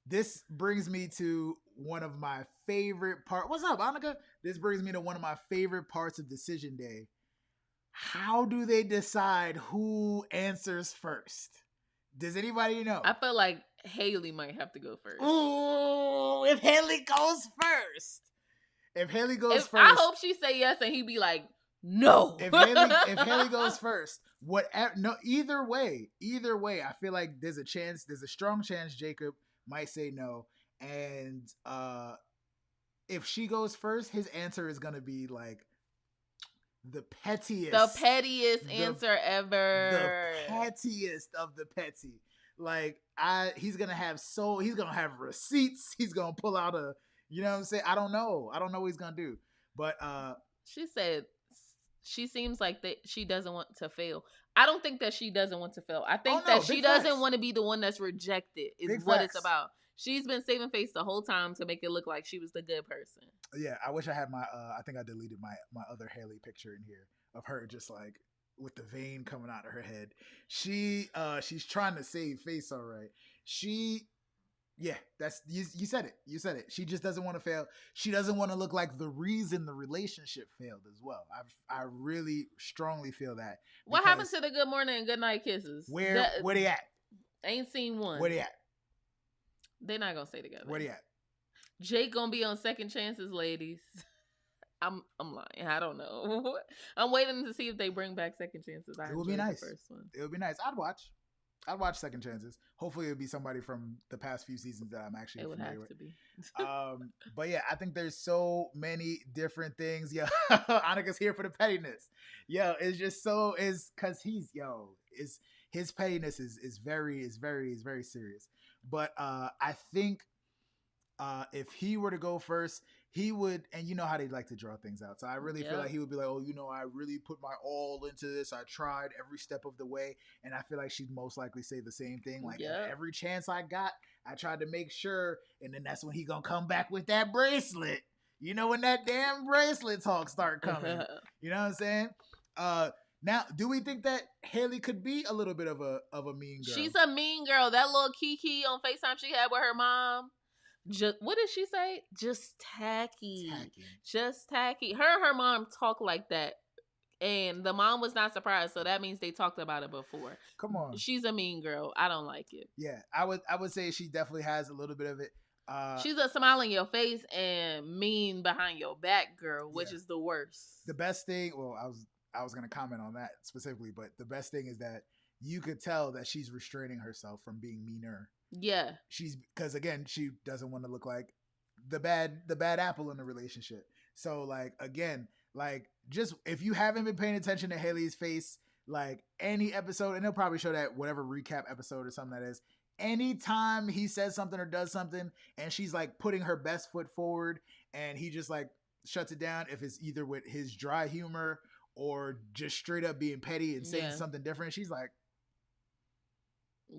This brings me to one of my favorite parts. What's up, Annika? This brings me to one of my favorite parts of Decision Day. How do they decide who answers first? Does anybody know? I feel like Haley might have to go first. Ooh, if Haley goes first. I hope she say yes and he'd be like, no. If Haley goes first, either way, I feel like there's a strong chance Jacob might say no. And if she goes first, his answer is gonna be like the pettiest answer ever. The pettiest of the petty. Like he's gonna have receipts. He's gonna pull out you know what I'm saying? I don't know what he's gonna do. But she said she seems like that she doesn't want to fail. I don't think that she doesn't want to fail. I think that she doesn't want to be the one that's rejected is what it's about. She's been saving face the whole time to make it look like she was the good person. Yeah, I wish I had my I think I deleted my other Haley picture in here of her just like with the vein coming out of her head. She's trying to save face, all right. That's you said it. You said it. She just doesn't want to fail. She doesn't want to look like the reason the relationship failed as well. I really strongly feel that. What happened to the good morning and good night kisses? Where they at? Ain't seen one. Where they at? They're not gonna stay together. Where they at? Jake gonna be on second chances, ladies. I'm lying. I don't know. I'm waiting to see if they bring back second chances. It would be nice. It would be nice. I'd watch second chances. Hopefully it'll be somebody from the past few seasons that I'm actually familiar with. It would have to be. But yeah, I think there's so many different things. Yeah, Annika's here for the pettiness. Yo, it's just because his pettiness is very serious. But I think if he were to go first, he would, and you know how they like to draw things out. So I really feel like Yep. he would be like, oh, you know, I really put my all into this. I tried every step of the way. And I feel like she'd most likely say the same thing. Like, Yep. every chance I got, I tried to make sure. And then that's when he gonna come back with that bracelet. You know, when that damn bracelet talk start coming. You know what I'm saying? Now, do we think that Haley could be a little bit of a mean girl? She's a mean girl. That little Kiki on FaceTime she had with her mom. Just what did she say? Just tacky. Just tacky. Her and her mom talk like that. And the mom was not surprised, so that means they talked about it before. Come on. She's a mean girl. I don't like it. Yeah, I would say she definitely has a little bit of it. She's a smile in your face and mean behind your back girl, which is the worst. The best thing, well, I was gonna comment on that specifically, but the best thing is that you could tell that she's restraining herself from being meaner. Yeah. She's, because again, she doesn't want to look like the bad apple in the relationship. So like, again, like, just if you haven't been paying attention to Haley's face, like any episode, and they'll probably show that whatever recap episode or something that is, anytime he says something or does something and she's like putting her best foot forward and he just like shuts it down, if it's either with his dry humor or just straight up being petty and saying something different, she's like,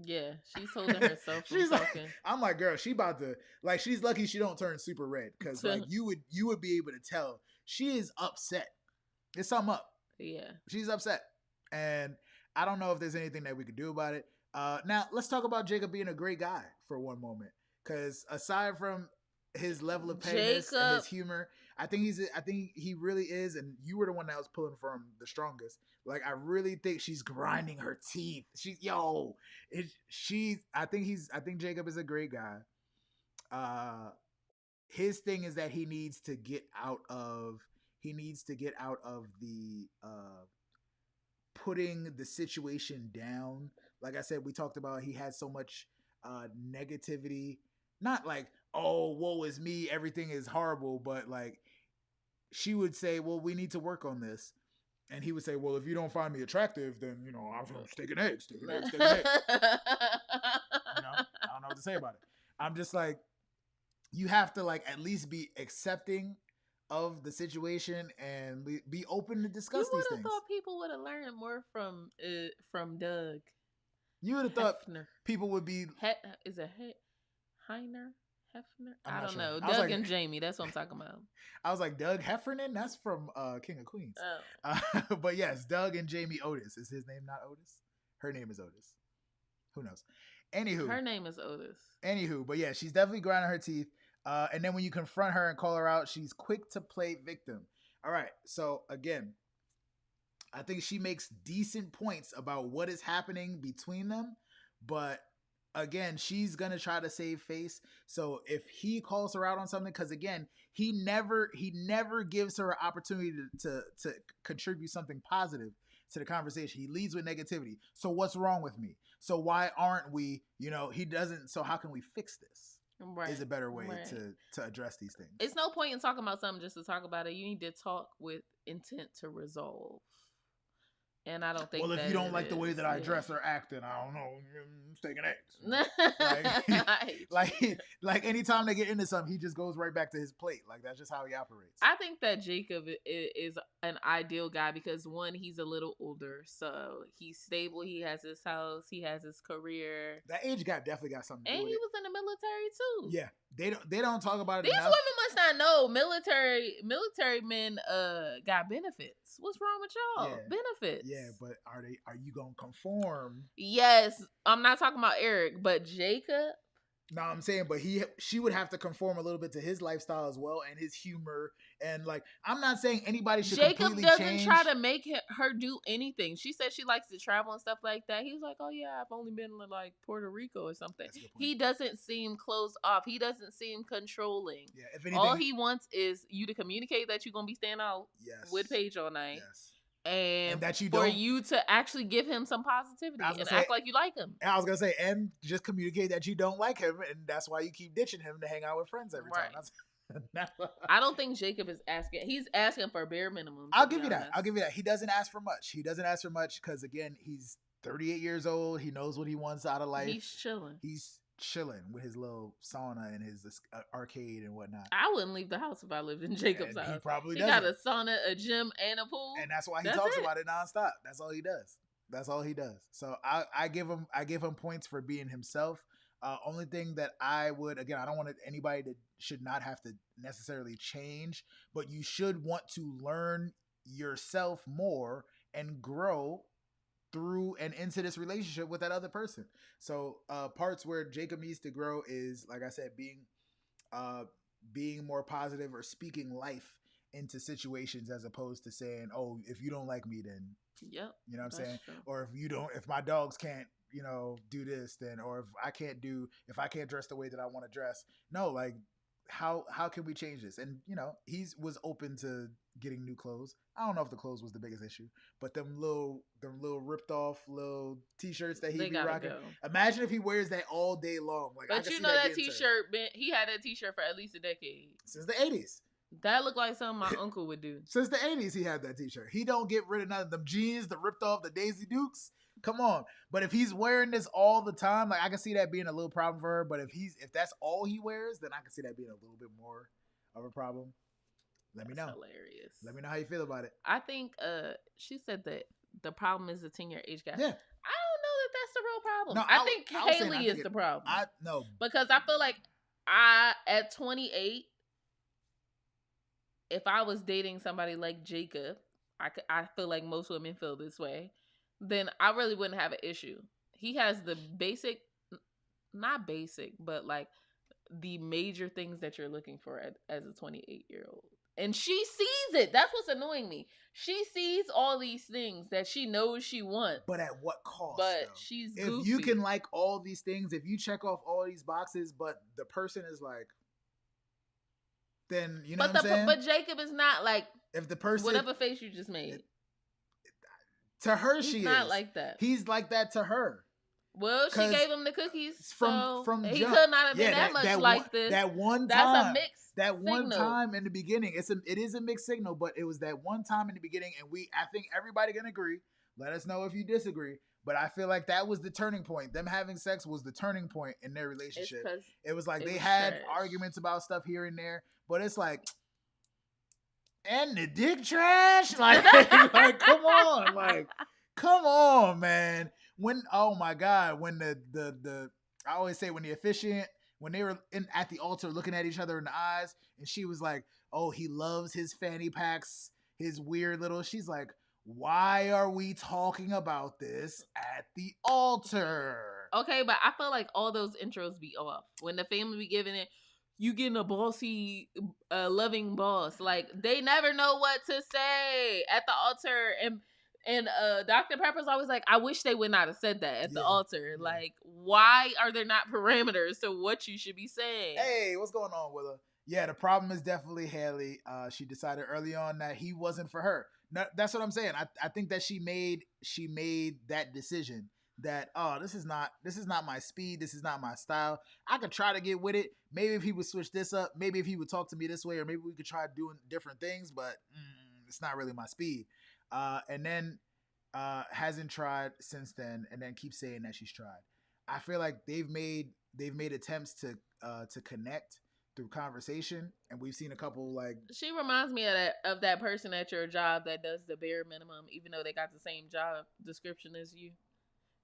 yeah, she's holding herself from she's talking. Like, I'm like, girl, she about to, like, she's lucky she don't turn super red, because like you would be able to tell she is upset. There's something up. Yeah, she's upset, and I don't know if there's anything that we could do about it. Now let's talk about Jacob being a great guy for one moment, because aside from his level of pettiness and his humor, I think he really is, and you were the one that was pulling from the strongest. Like, I really think she's grinding her teeth. I think Jacob is a great guy. His thing is that he needs to get out of the putting the situation down. Like I said, we talked about he had so much negativity. Not like, oh, woe is me, everything is horrible, but like, she would say, well, we need to work on this. And he would say, well, if you don't find me attractive, then, you know, I'm going to steak an egg. You know, I don't know what to say about it. I'm just like, you have to like at least be accepting of the situation and be open to discuss these things. You would have thought people would have learned more from Doug. You would have thought people would be... Is it Heiner? Hefner? I don't know. Doug like, and Jamie, that's what I'm talking about. I was like, Doug Heffernan? That's from King of Queens. Oh. But yes, Doug and Jamie Otis. Is his name not Otis? Her name is Otis. Who knows? Anywho. Her name is Otis. Anywho, but yeah, she's definitely grinding her teeth. And then when you confront her and call her out, she's quick to play victim. All right, so again, I think she makes decent points about what is happening between them, but again, she's gonna try to save face. So if he calls her out on something, because again, he never gives her an opportunity to contribute something positive to the conversation. He leads with negativity. So what's wrong with me? So why aren't we? You know, he doesn't. So how can we fix this? Right. Is a better way to address these things. It's no point in talking about something just to talk about it. You need to talk with intent to resolve. And I don't think. Well, if you don't like the way that I dress or act, then I don't know. I'm steaking eggs. like anytime they get into something, he just goes right back to his plate. Like, that's just how he operates. I think that Jacob is an ideal guy because, one, he's a little older, so he's stable. He has his house. He has his career. That age gap definitely got something to do with it. And he was in the military too. Yeah, they don't talk about it. These enough. women must not know military men got benefits. What's wrong with y'all? Yeah. Benefits. Yeah, but are you gonna conform? Yes, I'm not talking about Eric, but Jacob. No, I'm saying, but she would have to conform a little bit to his lifestyle as well and his humor. And like, I'm not saying anybody should completely change. Jacob doesn't try to make her do anything. She said she likes to travel and stuff like that. He's like, oh yeah, I've only been to like Puerto Rico or something. He doesn't seem closed off. He doesn't seem controlling. Yeah, if anything, all he wants is you to communicate that you're gonna be staying out with Paige all night. Yes. And that you you to actually give him some positivity and act like you like him. I was gonna say, and just communicate that you don't like him, and that's why you keep ditching him to hang out with friends every time. I don't think Jacob is asking. He's asking for bare minimum. I'll give you that. He doesn't ask for much. Because again, he's 38 years old. He knows what he wants out of life. He's chilling. He's chilling with his little sauna and his arcade and whatnot. I wouldn't leave the house if I lived in Jacob's And house. he probably He doesn't. got a sauna, a gym, and a pool. And that's why he talks about it nonstop. That's all he does. That's all he does. So I give him points for being himself. Only thing that I would, again, I don't want anybody that should not have to necessarily change, but you should want to learn yourself more and grow through and into this relationship with that other person. So parts where Jacob needs to grow is, like I said, being more positive or speaking life into situations as opposed to saying, oh, if you don't like me, then yep, you know what I'm saying? True. Or if my dogs can't, do this, then, or if I can't dress the way that I want to dress. No, like how can we change this? And he was open to getting new clothes. I don't know if the clothes was the biggest issue, but them little ripped off little t-shirts that he be rocking. Go. Imagine if he wears that all day long. Like, but that t-shirt, he had that t-shirt for at least a decade. Since the 80s. That looked like something my uncle would do. Since the 80s, he had that t-shirt. He don't get rid of none of them jeans, the ripped off, the Daisy Dukes. Come on. But if he's wearing this all the time, like, I can see that being a little problem for her. But if that's all he wears, then I can see that being a little bit more of a problem. Let me know. Hilarious. Let me know how you feel about it. I think she said that the problem is the 10-year age gap. Yeah. I don't know that that's the real problem. No, I think Haley is the problem. No. Because I feel like at 28, if I was dating somebody like Jacob, I feel like most women feel this way, then I really wouldn't have an issue. He has the basic, not basic, but like the major things that you're looking for as a 28-year-old. And she sees it. That's what's annoying me. She sees all these things that she knows she wants. But at what cost? But though? She's goofy. If you can like all these things, if you check off all these boxes, but the person is like, then you know what I'm saying? But Jacob is not like, if the person, whatever face you just made. To her, he's not like that. He's like that to her. Well, she gave him the cookies, from he jump. could not have been that much like this. That one time, that's a mixed that one signal. Time in the beginning, it is a mixed signal, but it was that one time in the beginning, and I think everybody can agree. Let us know if you disagree. But I feel like that was the turning point. Them having sex was the turning point in their relationship. It was like they had arguments about stuff here and there, but it's like, and the dick trash, like come on, man. Oh my God, when the I always say when the officiant, when they were at the altar looking at each other in the eyes, and she was like, oh, he loves his fanny packs, his weird little, she's like, why are we talking about this at the altar? Okay, but I feel like all those intros be off. When the family be giving it, you getting a bossy, loving boss. Like, they never know what to say at the altar. And Dr. Pepper's always like, I wish they would not have said that at the altar. Yeah. Like, why are there not parameters to what you should be saying? Hey, what's going on with her? Yeah, the problem is definitely Haley. She decided early on that he wasn't for her. No, that's what I'm saying. I think that she made that decision that, oh, this is not my speed. This is not my style. I could try to get with it. Maybe if he would switch this up, maybe if he would talk to me this way, or maybe we could try doing different things, but it's not really my speed. And then hasn't tried since then, and then keeps saying that she's tried. I feel like they've made attempts to connect through conversation, and we've seen a couple, like, she reminds me of that person at your job that does the bare minimum, even though they got the same job description as you,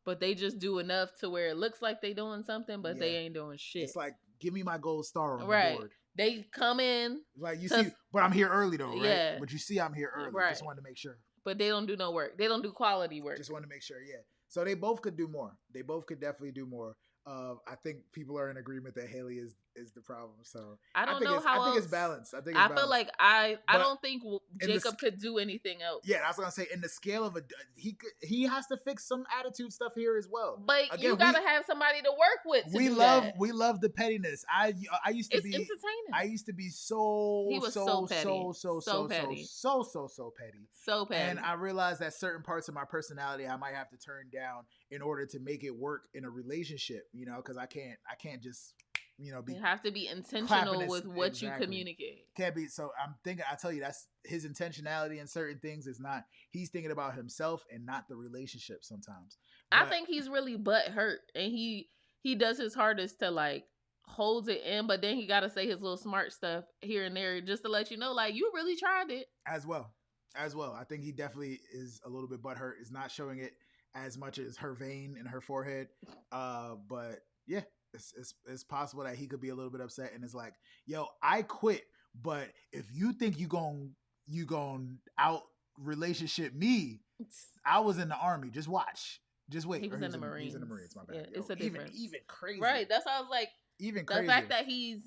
but they just do enough to where it looks like they doing something, but they ain't doing shit. It's like, give me my gold star on the board. They come in like, you see, but I'm here early though, right? Yeah. But you see I'm here early. Right. Just wanted to make sure. But they don't do no work. They don't do quality work. Just wanted to make sure, yeah. So they both could do more. They both could definitely do more. I think people are in agreement that Haley is the problem. So I think it's balanced. I feel like I don't think Jacob could do anything else. Yeah, I was gonna say, in the scale of he has to fix some attitude stuff here as well. But again, you gotta have somebody to work with. We love the pettiness. I used to be entertaining. I used to be so petty. So petty. And I realized that certain parts of my personality I might have to turn down in order to make it work in a relationship. You know, because I can't just be You have to be intentional clapping with what you exactly. communicate. Can't be. So I'm thinking. I tell you, that's his intentionality in certain things. Is not. He's thinking about himself and not the relationship sometimes. I But think he's really butt hurt, and he does his hardest to like hold it in, but then he got to say his little smart stuff here and there just to let you know, like, you really tried it. as well, I think he definitely is a little bit butthurt. Is not showing it as much as her vein in her forehead. But yeah, it's possible that he could be a little bit upset and is like, "Yo, I quit, but if you think you gon' out relationship me, I was in the army. Just watch, just wait." He Or was in the he's Marines. in the Marines. My bad. Yeah, Yo, it's a difference. even crazy, Right. That's why I was like, even the crazier. fact that he's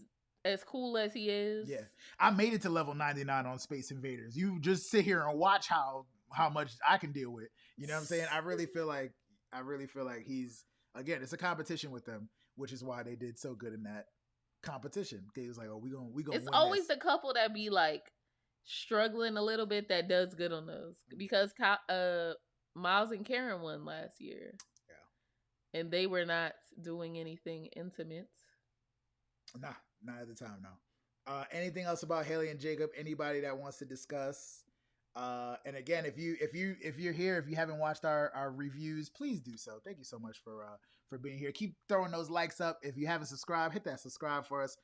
as cool as he is. Yeah, I made it to level 99 on Space Invaders. You just sit here and watch how much I can deal with. You know what I'm saying? I really feel like he's, again, it's a competition with them, which is why they did so good in that competition. He was like, "Oh, we gonna It's win always this." the couple that be like struggling a little bit that does good on those, because Miles and Karen won last year. Yeah, and they were not doing anything intimate. Nah, not at the time. No. Anything else about Haley and Jacob? Anybody that wants to discuss? And again, if you're here, if you haven't watched our reviews, please do so. Thank you so much for being here. Keep throwing those likes up. If you haven't subscribed, hit that subscribe for us.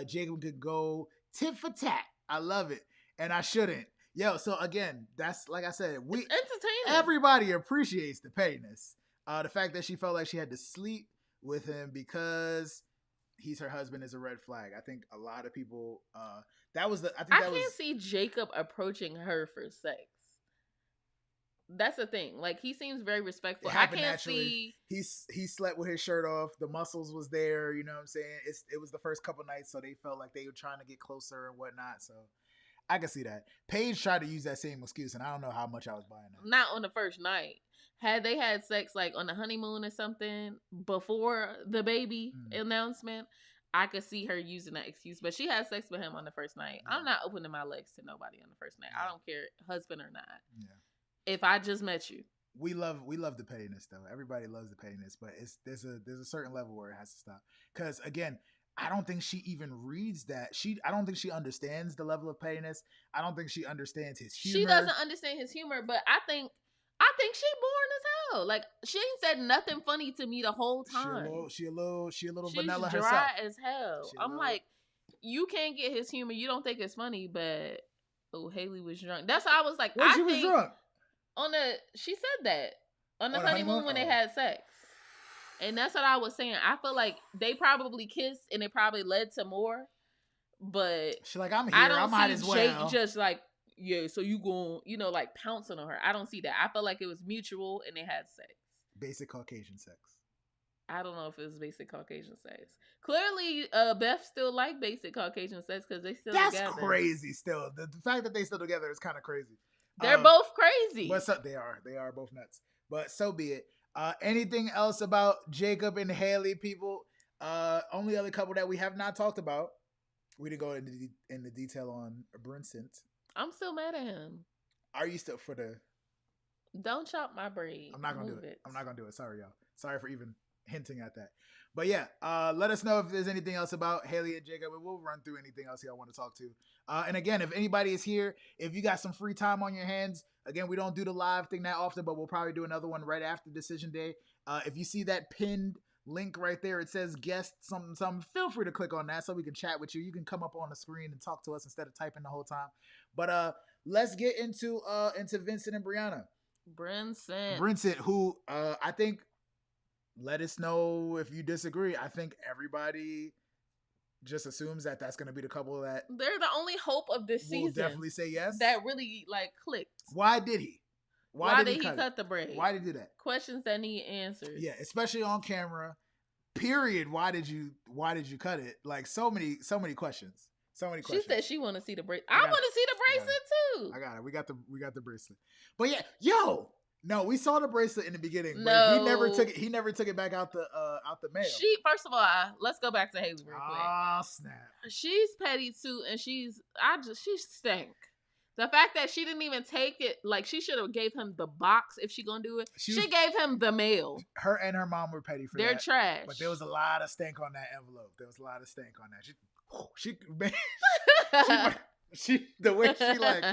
Jacob could go tit for tat. I love it, and I shouldn't. Yo, so again, that's like I said, It's entertaining. Everybody appreciates the pettiness. The fact that she felt like she had to sleep with him because he's her husband is a red flag. I think a lot of people I can't see Jacob approaching her for sex. That's the thing. Like, he seems very respectful. I can't naturally. He slept with his shirt off. The muscles was there. You know what I'm saying? It was the first couple nights, so they felt like they were trying to get closer and whatnot. So I can see that. Paige tried to use that same excuse, and I don't know how much I was buying that. Not on the first night. Had they had sex like on the honeymoon or something before the baby announcement, I could see her using that excuse. But she had sex with him on the first night. Yeah. I'm not opening my legs to nobody on the first night. Yeah. I don't care, husband or not. Yeah. If I just met you. We love the pettiness though. Everybody loves the pettiness, but there's a certain level where it has to stop. Because again, I don't think she even reads that. I don't think she understands the level of pettiness. I don't think she understands his humor. She doesn't understand his humor, but I think she boring as hell. Like, she ain't said nothing funny to me the whole time. She a little vanilla herself. She's dry as hell. I'm like, you can't get his humor. You don't think it's funny, but Haley was drunk. That's how I was like, she was drunk. She said that on the honeymoon when they had sex. And that's what I was saying. I feel like they probably kissed and it probably led to more. But she's like, I'm here. I might as well. Jake just like, yeah, so you going, like pouncing on her. I don't see that. I felt like it was mutual and they had sex. Basic Caucasian sex. I don't know if it was basic Caucasian sex. Clearly, Beth still like basic Caucasian sex because they still together. That's crazy still. The fact that they still together is kind of crazy. They're both crazy. But they are both nuts. But so be it. Anything else about Jacob and Haley, people? Only other couple that we have not talked about. We didn't go into detail on Brinson. I'm still mad at him. Are you still for the? Don't chop my braid. I'm not gonna do it. I'm not gonna do it. Sorry, y'all. Sorry for even hinting at that. But yeah, let us know if there's anything else about Haley and Jacob, and we'll run through anything else y'all want to talk to. And again, if anybody is here, if you got some free time on your hands, again, we don't do the live thing that often, but we'll probably do another one right after decision day. If you see that pinned link right there, it says guest something, feel free to click on that so we can chat with you. You can come up on the screen and talk to us instead of typing the whole time. But let's get into Vincent and Brianna. Brinson, who I think, let us know if you disagree. I think everybody just assumes that that's going to be the couple that they're the only hope of this season. Will definitely say yes. That really clicked. Why did he? Why did he cut the braid? Why did he do that? Questions that need answers. Yeah, especially on camera. Period. Why did you cut it? Like so many questions. So many questions. She said she want to see the bracelet. I want to see the bracelet too. I got it. We got the bracelet. But yeah, no, we saw the bracelet in the beginning. No, but he never took it back out the mail. First of all, let's go back to Haley real quick. Ah, snap. She's petty too, and she stank. The fact that she didn't even take it, like she should have gave him the box if she gonna do it. She gave him the mail. Her and her mom were petty for They're that. trash. But there was a lot of stank on that envelope. There was a lot of stank on that. She the way she like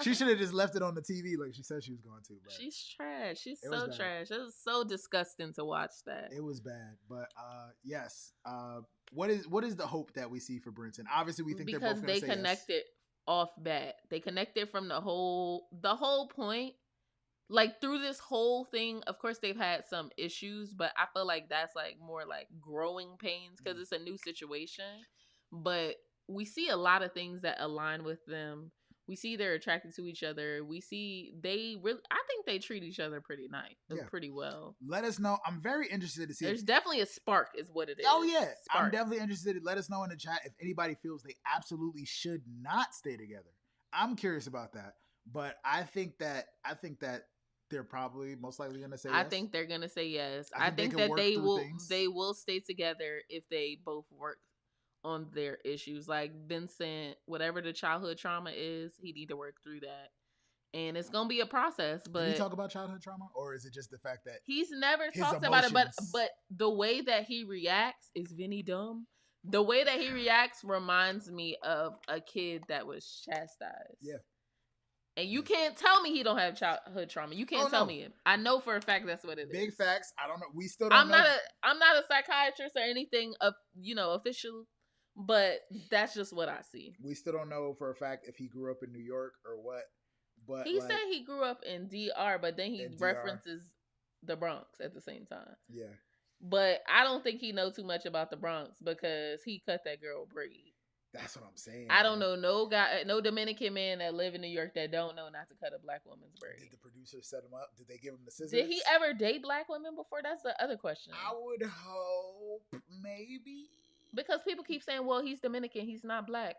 she should have just left it on the TV like she said she was going to. But she's trash. She's so trash. It was so disgusting to watch that. It was bad. But yes. What is the hope that we see for Brinson? Obviously we think because they're both they connected yes. off bat. They connected from the whole point. Like through this whole thing, of course they've had some issues, but I feel like that's like more like growing pains because it's a new situation. But we see a lot of things that align with them. We see they're attracted to each other. We see I think they treat each other pretty nice, pretty well. Let us know. I'm very interested to see. There's definitely a spark is what it is. Oh yeah. Spark. I'm definitely interested. Let us know in the chat if anybody feels they absolutely should not stay together. I'm curious about that. But I think that they're probably most likely going to say yes. I think they're going to say yes. I think that they will stay together if they both work on their issues. Like Vincent, whatever the childhood trauma is, he need to work through that. And it's going to be a process. But did he talk about childhood trauma? Or is it just the fact that he's never talked about it? But the way that he reacts is Vinny dumb. The way that he reacts reminds me of a kid that was chastised. Yeah. And you can't tell me he don't have childhood trauma. You can't tell me it. I know for a fact that's what it is. Big facts. I don't know. We still don't know. I'm not a psychiatrist or anything official, but that's just what I see. We still don't know for a fact if he grew up in New York or what. But he said he grew up in DR, but then he references the Bronx at the same time. Yeah. But I don't think he knows too much about the Bronx because he cut that girl braid. That's what I'm saying. I don't know no Dominican man that live in New York that don't know not to cut a black woman's braid. Did the producer set him up? Did they give him the scissors? Did he ever date black women before? That's the other question. I would hope maybe. Because people keep saying, well, he's Dominican, he's not black.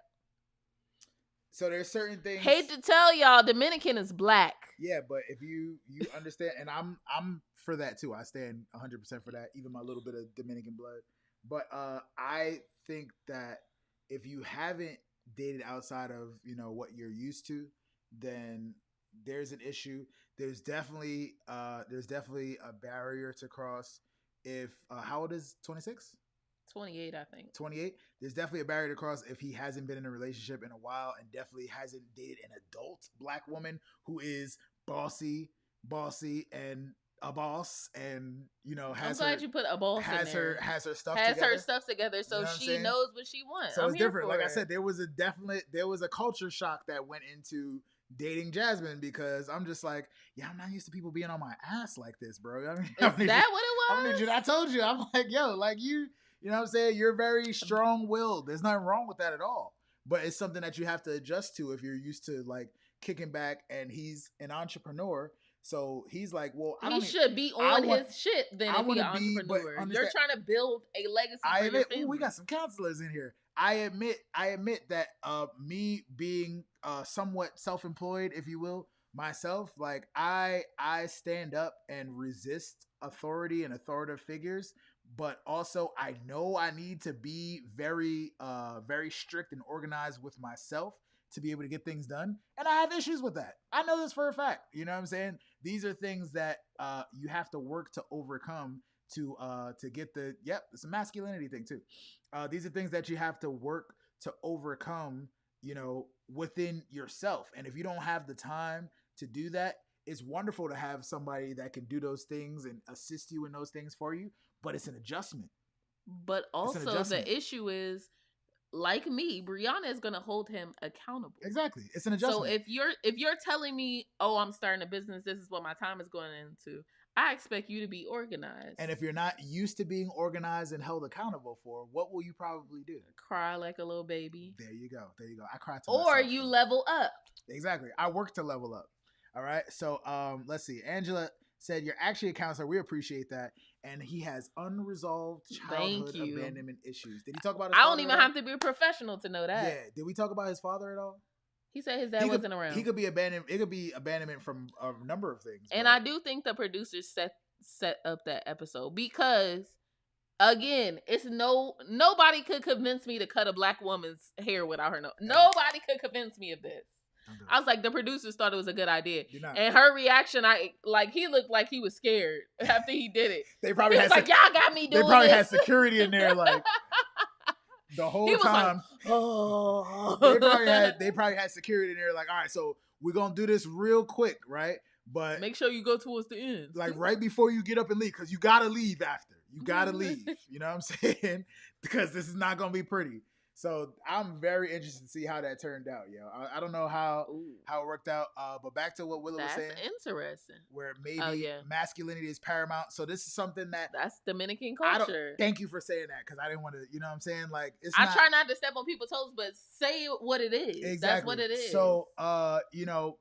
So there's certain things. Hate to tell y'all, Dominican is black. Yeah, but if you understand, and I'm for that too. I stand 100% for that, even my little bit of Dominican blood. But I think that if you haven't dated outside of, what you're used to, then there's an issue. There's definitely a barrier to cross. If how old is 26? 28, I think. 28. There's definitely a barrier to cross if he hasn't been in a relationship in a while and definitely hasn't dated an adult black woman who is bossy and a boss and has I'm glad you put a boss in there. Has her stuff together so she knows what she wants. So it's different. Like I said, there was a culture shock that went into dating Jasmine because I'm just like, yeah, I'm not used to people being on my ass like this, bro. I mean, is that what it was? I told you. I'm like, yo, like you know what I'm saying? You're very strong-willed. There's nothing wrong with that at all. But it's something that you have to adjust to if you're used to like kicking back and he's an entrepreneur. So he's like, well, he should be on his shit then if he's an entrepreneur. You're trying to build a legacy for your family. We got some counselors in here. I admit that me being somewhat self-employed, if you will, myself, like I stand up and resist authority and authoritative figures, but also I know I need to be very very strict and organized with myself to be able to get things done. And I have issues with that. I know this for a fact. You know what I'm saying? These are things that you have to work to overcome to get it's a masculinity thing too. These are things that you have to work to overcome, within yourself. And if you don't have the time to do that, it's wonderful to have somebody that can do those things and assist you in those things for you, but it's an adjustment. But also the issue is, like me, Brianna is going to hold him accountable. Exactly. It's an adjustment. So if you're telling me, oh, I'm starting a business, this is what my time is going into, I expect you to be organized. And if you're not used to being organized and held accountable for, what will you probably do? Cry like a little baby. There you go. I cry to myself. Or you level up. Exactly. I work to level up. All right. So let's see. Angela said, you're actually a counselor. We appreciate that. And he has unresolved childhood abandonment issues. Did he talk about his father? I don't even have to be a professional to know that. Yeah. Did we talk about his father at all? He said his dad wasn't around. He could be abandoned. It could be abandonment from a number of things. And I do think the producers set up that episode because, again, nobody could convince me to cut a black woman's hair without her. Nobody could convince me of this. Don't do it. I was like, the producers thought it was a good idea. Do not. And her reaction, he looked like he was scared after he did it. They probably He had was like, y'all got me doing they probably this. had security in there like the whole He was time. like, oh. They probably had security in there like, all right, so we're gonna do this real quick, right? But make sure you go towards the end. Like right before you get up and leave, because you gotta leave after. You gotta leave. You know what I'm saying? Because this is not gonna be pretty. So I'm very interested to see how that turned out, yo. I don't know how it worked out. But back to what Willow was saying. That's interesting. Where maybe masculinity is paramount. So this is something that's Dominican culture. Thank you for saying that, because I didn't want to, you know what I'm saying? Like I try not to step on people's toes, but say what it is. Exactly. That's what it is. So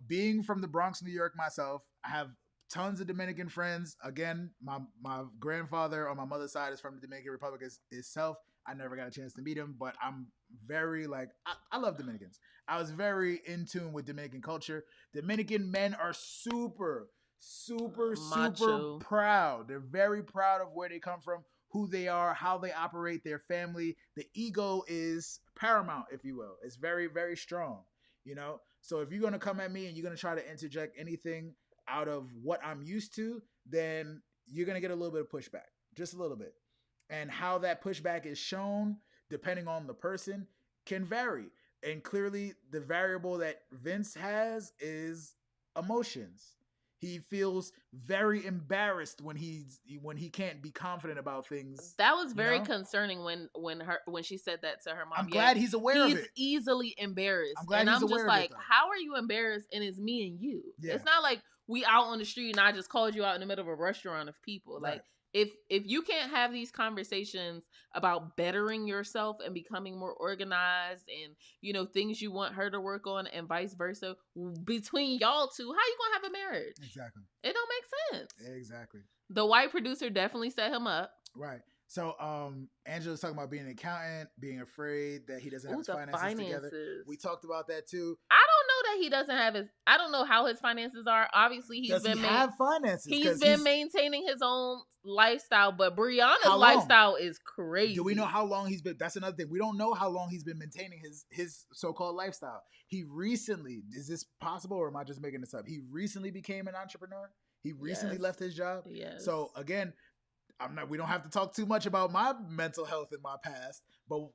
being from the Bronx, New York myself, I have tons of Dominican friends. Again, my grandfather on my mother's side is from the Dominican Republic itself. I never got a chance to meet him, but I'm very I love Dominicans. I was very in tune with Dominican culture. Dominican men are super proud. They're very proud of where they come from, who they are, how they operate, their family. The ego is paramount, if you will. It's very, very strong, you know? So if you're going to come at me and you're going to try to interject anything out of what I'm used to, then you're going to get a little bit of pushback, just a little bit. And how that pushback is shown, depending on the person, can vary. And clearly, the variable that Vince has is emotions. He feels very embarrassed when he can't be confident about things. That was very concerning when she said that to her mom. I'm glad he's aware of it. He's easily embarrassed. I'm glad he's aware of it. Like, how are you embarrassed? And it's me and you. Yeah. It's not like we out on the street and I just called you out in the middle of a restaurant of people. Right. Like, if you can't have these conversations about bettering yourself and becoming more organized and, you know, things you want her to work on and vice versa between y'all two, how you gonna have a marriage? Exactly. It don't make sense. Exactly. The white producer definitely set him up. Right. So Angela's talking about being an accountant, being afraid that he doesn't have his finances together. We talked about that too. I don't know that he doesn't have his. I don't know how his finances are. Obviously, he's have finances. He's been maintaining his own lifestyle, but Brianna's lifestyle is crazy. Do we know how long he's been? That's another thing. We don't know how long he's been maintaining his so-called lifestyle. He recently, is this possible or am I just making this up? He recently became an entrepreneur. He recently left his job. Yes. So again, we don't have to talk too much about my mental health in my past, but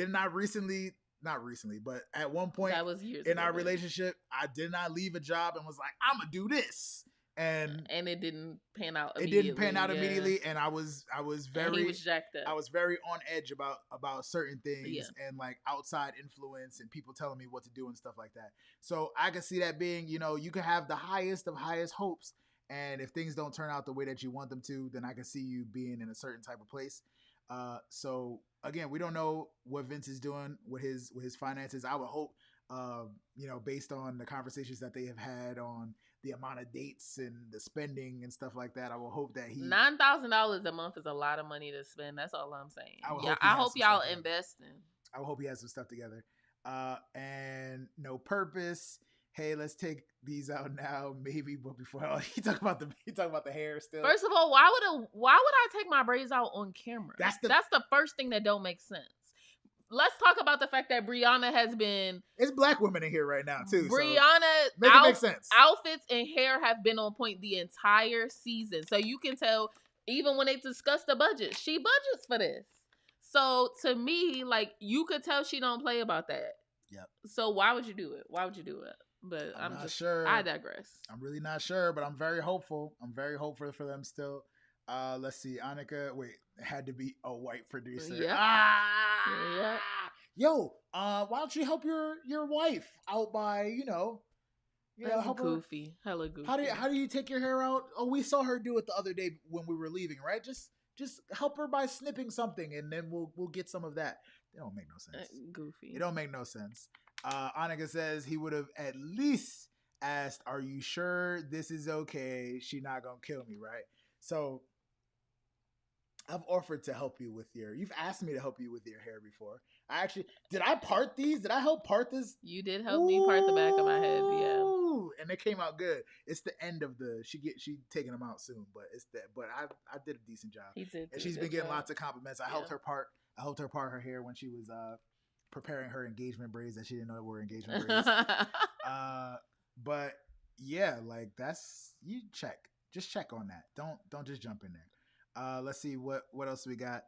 not recently, but at one point that was years in ago, our relationship, I did not leave a job and was like, I'm gonna do this. And it didn't pan out. It didn't pan out immediately, and I was very, and he was jacked up. I was very on edge about certain things and like outside influence and people telling me what to do and stuff like that. So I can see that being, you know, you can have the highest of highest hopes, and if things don't turn out the way that you want them to, then I can see you being in a certain type of place. So again, we don't know what Vince is doing with his finances. I would hope, you know, based on the conversations that they have had on the amount of dates and the spending and stuff like that, I will hope that $9,000 a month is a lot of money to spend. That's all I'm saying. I hope y'all investing. I hope he has some stuff together. And no purpose. Hey, let's take these out now, maybe. But before he talk about the hair still. First of all, why would I take my braids out on camera? That's the first thing that don't make sense. Let's talk about the fact that Brianna has been. It's black women in here right now too. Brianna, make it make sense. Outfits and hair have been on point the entire season, so you can tell. Even when they discuss the budget, she budgets for this. So to me, like, you could tell she don't play about that. Yep. So why would you do it? But I'm not just sure. I digress. I'm really not sure, but I'm very hopeful. I'm very hopeful for them still. Let's see, Annika. Wait, it had to be a white producer. Yeah. Yo, why don't you help your wife out by, you know, help goofy, hella goofy. How do you take your hair out? Oh, we saw her do it the other day when we were leaving, right? Just help her by snipping something, and then we'll get some of that. It don't make no sense. Goofy. It don't make no sense. Annika says he would have at least asked, "Are you sure this is okay? She not gonna kill me, right?" So I've offered to help you with you've asked me to help you with your hair before. Did I part these? Did I help part this? You did help me part the back of my head, yeah. And it came out good. It's the end of she taking them out soon, but I did a decent job. He did. And she's been getting lots of compliments. I helped her part her hair when she was preparing her engagement braids that she didn't know were engagement braids. But yeah, like that's you check. Just check on that. Don't just jump in there. Let's see what else we got.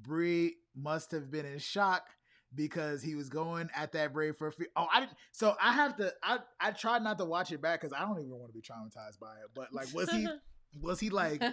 Bree must have been in shock because he was going at that Brave for a few. Oh, I didn't. So I have to. I tried not to watch it back because I don't even want to be traumatized by it. But like, was he like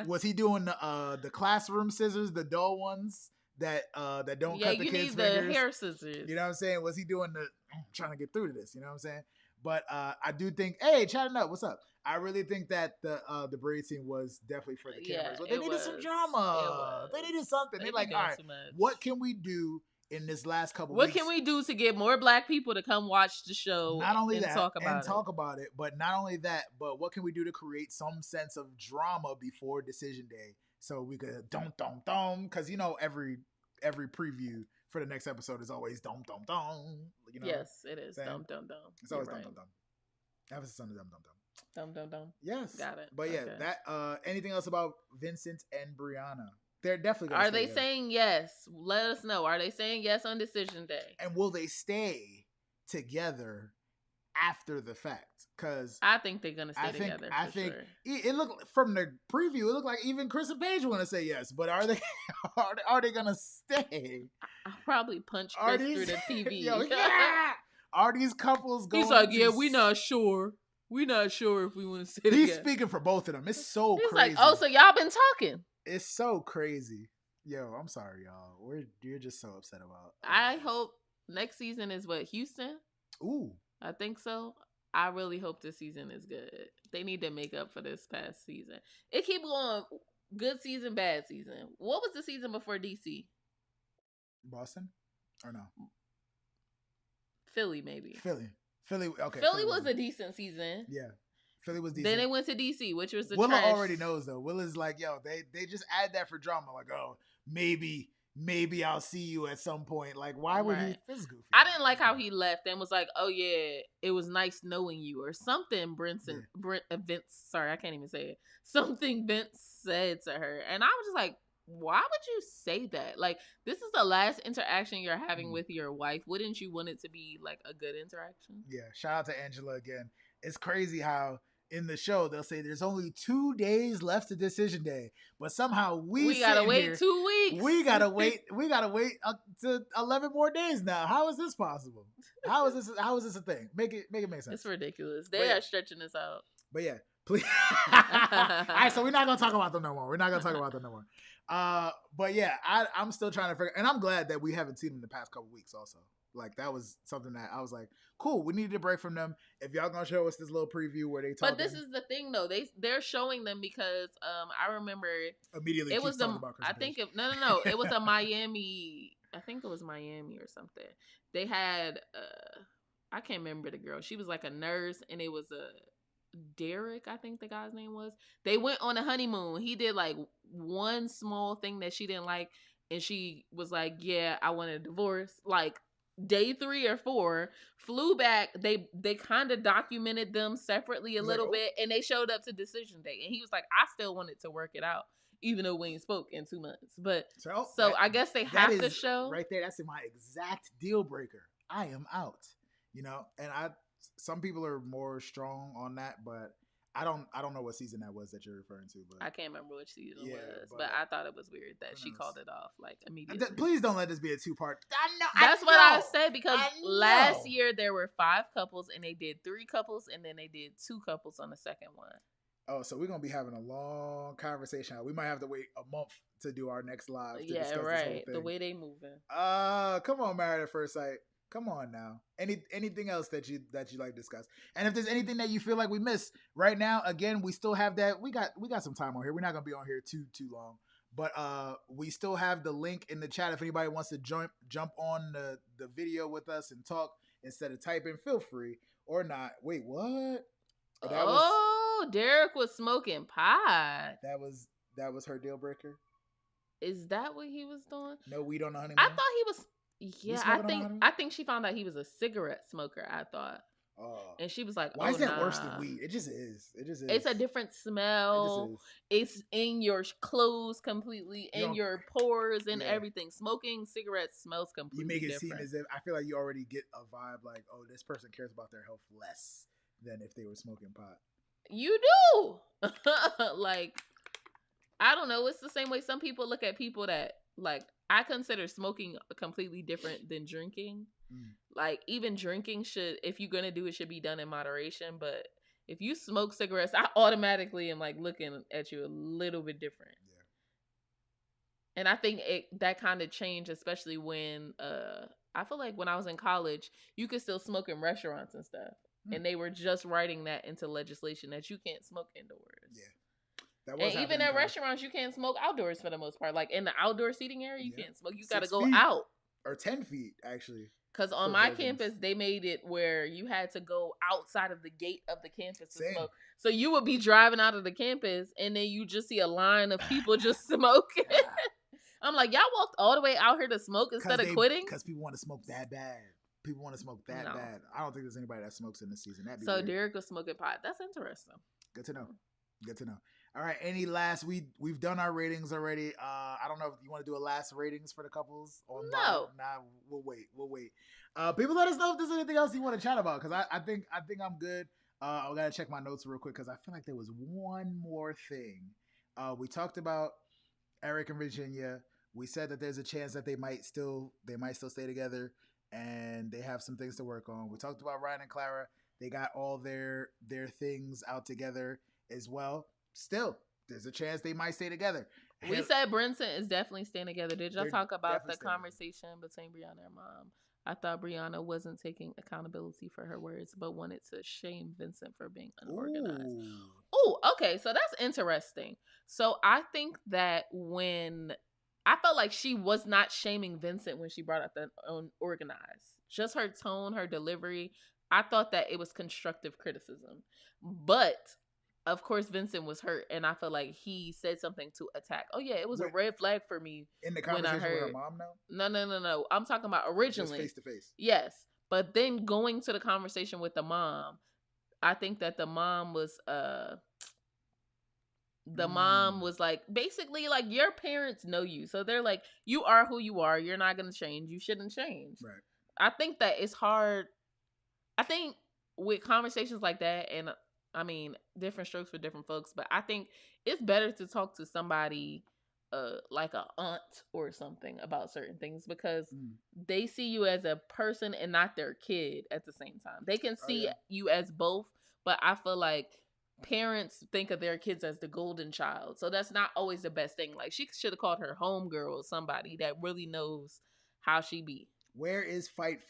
was he doing the classroom scissors, the dull ones that don't Yeah, cut the you kids' need the fingers? hair scissors. You know what I'm saying? Was he doing the trying to get through to this? You know what I'm saying? But I do think, hey, chatting up, what's up? I really think that the braid scene was definitely for the Yeah, cameras. But they it needed some was. It drama. They was. needed something. They They're be like, all doing right, too much. what can we do in this last couple What can weeks? we do to get more black people to come watch the show Not only and that, talk about it? but not only that, but what can we do to create some sense of drama before decision day so we could dum. Because every preview for the next episode is always dum. You know, Yes, it is. saying? Dum. It's You're always right. dum. Emphasis on the dum. Dum. Yes, Got it. but yeah, Okay. that anything else about Vincent and Brianna? They're definitely gonna Are stay they together. saying yes? Let us know. Are they saying yes on decision day? And will they stay together after the fact? Because I think they're gonna stay together. I For think sure. it looked from the preview. It looked like even Chris and Paige want to say yes, but are they are they gonna stay? I'll probably punch Are Chris through these the TV. yo yeah? Are these couples going? He's like, yeah, we not sure. We not sure if we want to sit He's together. speaking for both of them. It's so He's crazy. like, oh, so y'all been talking? It's so crazy. Yo, I'm sorry, y'all. You're just so upset about. I hope next season is what, Houston? Ooh, I think so. I really hope this season is good. They need to make up for this past season. It keep going good season, bad season. What was the season before DC? Boston, or no? Philly, maybe. Philly. Okay. Philly was a decent season. Yeah. Philly was decent. Then they went to DC, which was the Willa trash. already knows though. Willa's like, yo, they just add that for drama. Like, oh, maybe I'll see you at some point. Like, why would he? This is goofy. I didn't like how he left and was like, oh yeah, it was nice knowing you or something. Vince, sorry, I can't even say it. Something Vince said to her, and I was just like, why would you say that? Like, this is the last interaction you're having with your wife. Wouldn't you want it to be like a good interaction? Yeah. Shout out to Angela again. It's crazy how in the show they'll say there's only 2 days left to decision day, but somehow we gotta wait here, 2 weeks. We gotta wait up to 11 more days now. How is this possible? How is this a thing? Make it make sense. It's ridiculous. They are stretching this out. But yeah, please. All right, so we're not gonna talk about them no more. But yeah, I'm still trying to figure, and I'm glad that we haven't seen them the past couple weeks. Also, like that was something that I was like, cool. We needed a break from them. If y'all gonna show us this little preview where they talk, but this is the thing though, they're showing them because I remember immediately it was talking about Chris I think no it was a Miami. I think it was Miami or something. They had I can't remember the girl. She was like a nurse, and it was a Derek, I think the guy's name was. They went on a honeymoon. He did like one small thing that she didn't like, and she was like, yeah, I want a divorce. Like day 3 or 4, flew back. They kind of documented them separately a little bit, and they showed up to decision day, and he was like, I still wanted to work it out even though we ain't spoke in 2 months. But so I guess they have to show right there. That's my exact deal breaker. I am out. And some people are more strong on that, but I don't know what season that was that you're referring to. But I can't remember which season it was, but I thought it was weird that she called it off like immediately. Please don't let this be a 2-part. That's what I said, because last year there were 5 couples and they did 3 couples and then they did 2 couples on the second one. Oh, so we're gonna be having a long conversation. We might have to wait a month to do our next live. Yeah, right. This whole thing. The way they moving. Come on, Married at First Sight. Come on now. Anything else that you like to discuss? And if there's anything that you feel like we missed right now, again, we still have that. We got some time on here. We're not gonna be on here too long. But we still have the link in the chat if anybody wants to jump on the video with us and talk instead of typing. Feel free or not. Wait, what? Derek was smoking pot. That was her deal breaker. Is that what he was doing? No weed on the honeymoon. I thought he was. Yeah, I think she found out he was a cigarette smoker. I thought. And she was like, why "Oh, is that worse than nah. weed? It just is. It just is. It's a different smell. It's in your clothes completely, in your pores and everything. Smoking cigarettes smells completely different. You make it different. seem as if I feel like you already get a vibe like, oh, this person cares about their health less than if they were smoking pot. You do. Like, I don't know. It's the same way some people look at people that, like, I consider smoking completely different than drinking. Like, even drinking should, if you're going to do it, should be done in moderation. But if you smoke cigarettes, I automatically am, like, looking at you a little bit different. Yeah. And I think that kind of changed, especially when, I feel like when I was in college, you could still smoke in restaurants and stuff. And they were just writing that into legislation that you can't smoke indoors. Yeah. And even at restaurants, you can't smoke outdoors for the most part. Like in the outdoor seating area, you can't smoke. You got to go out. Or 10 feet, actually. Because on my campus, they made it where you had to go outside of the gate of the campus to smoke. So you would be driving out of the campus, and then you just see a line of people just smoking. I'm like, y'all walked all the way out here to smoke instead of quitting? Because people want to smoke that bad. People want to smoke that bad. I don't think there's anybody that smokes in the season. That'd be so weird. Derek was smoking pot. That's interesting. Good to know. Good to know. All right. Any last? We've done our ratings already. I don't know if you want to do a last ratings for the couples. No. Nah. We'll wait. People, let us know if there's anything else you want to chat about, because I think I'm good. I gotta check my notes real quick because I feel like there was one more thing. We talked about Eric and Virginia. We said that there's a chance that they might still stay together, and they have some things to work on. We talked about Ryan and Clara. They got all their things out together as well. Still, there's a chance they might stay together. We said Brinson is definitely staying together. Did y'all talk about the conversation between Brianna and Mom? I thought Brianna wasn't taking accountability for her words, but wanted to shame Vincent for being unorganized. Oh, okay. So that's interesting. So I think that when I felt like she was not shaming Vincent when she brought up the unorganized, just her tone, her delivery. I thought that it was constructive criticism, but of course, Vincent was hurt, and I feel like he said something to attack. Oh yeah, it was a red flag for me in the conversation with her mom. No. I'm talking about originally face to face. Yes, but then going to the conversation with the mom, I think that the mom was like, basically like, your parents know you, so they're like, you are who you are. You're not gonna change. You shouldn't change. Right. I think that it's hard. I think with conversations like that, and I mean, different strokes for different folks, but I think it's better to talk to somebody like a aunt or something about certain things, because they see you as a person and not their kid at the same time. They can see you as both, but I feel like parents think of their kids as the golden child. So that's not always the best thing. Like, she should have called her homegirl or somebody that really knows how she be. Where is Fight?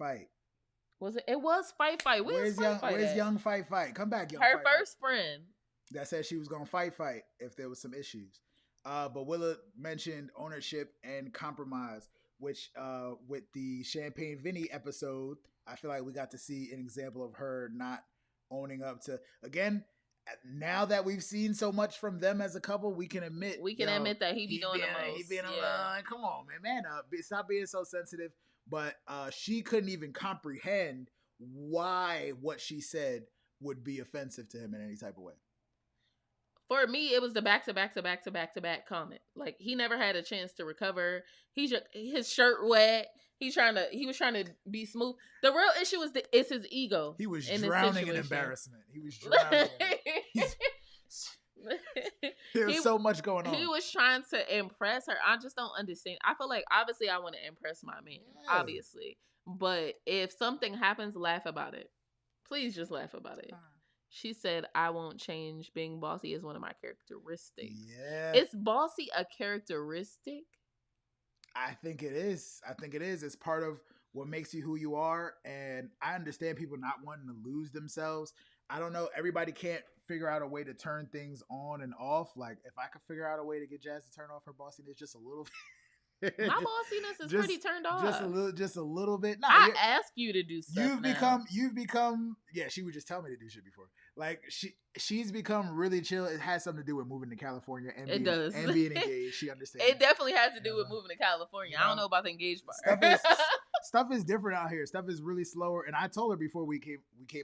Was it? It was Fight. Where's Young Fight? Come back, Young. Her first friend that said she was gonna fight if there was some issues. But Willa mentioned ownership and compromise, which with the Champagne Vinny episode, I feel like we got to see an example of her not owning up to. Again, now that we've seen so much from them as a couple, we can admit that he be doing the most. He being come on, man up. Stop being so sensitive. But she couldn't even comprehend why what she said would be offensive to him in any type of way. For me, it was the back to back comment. Like, he never had a chance to recover. His shirt wet. He was trying to be smooth. The real issue is his ego. He was drowning in embarrassment. He was drowning. There's so much going on. He was trying to impress her. I just don't understand. I feel like, obviously, I want to impress my man, obviously. But if something happens, laugh about it. Please just laugh about it. She said, I won't change. Being bossy is one of my characteristics. Yeah. Is bossy a characteristic? I think it is. It's part of what makes you who you are. And I understand people not wanting to lose themselves. I don't know. Everybody can't figure out a way to turn things on and off. Like, if I could figure out a way to get Jazz to turn off her bossiness just a little bit. My bossiness is pretty turned off. Just a little bit. Nah, I ask you to do stuff. You've become. Yeah, she would just tell me to do shit before. Like, she's become really chill. It has something to do with moving to California and being engaged. She understands. It definitely has to do with moving to California. I don't know about the engaged part. stuff is different out here. Stuff is really slower. And I told her before we came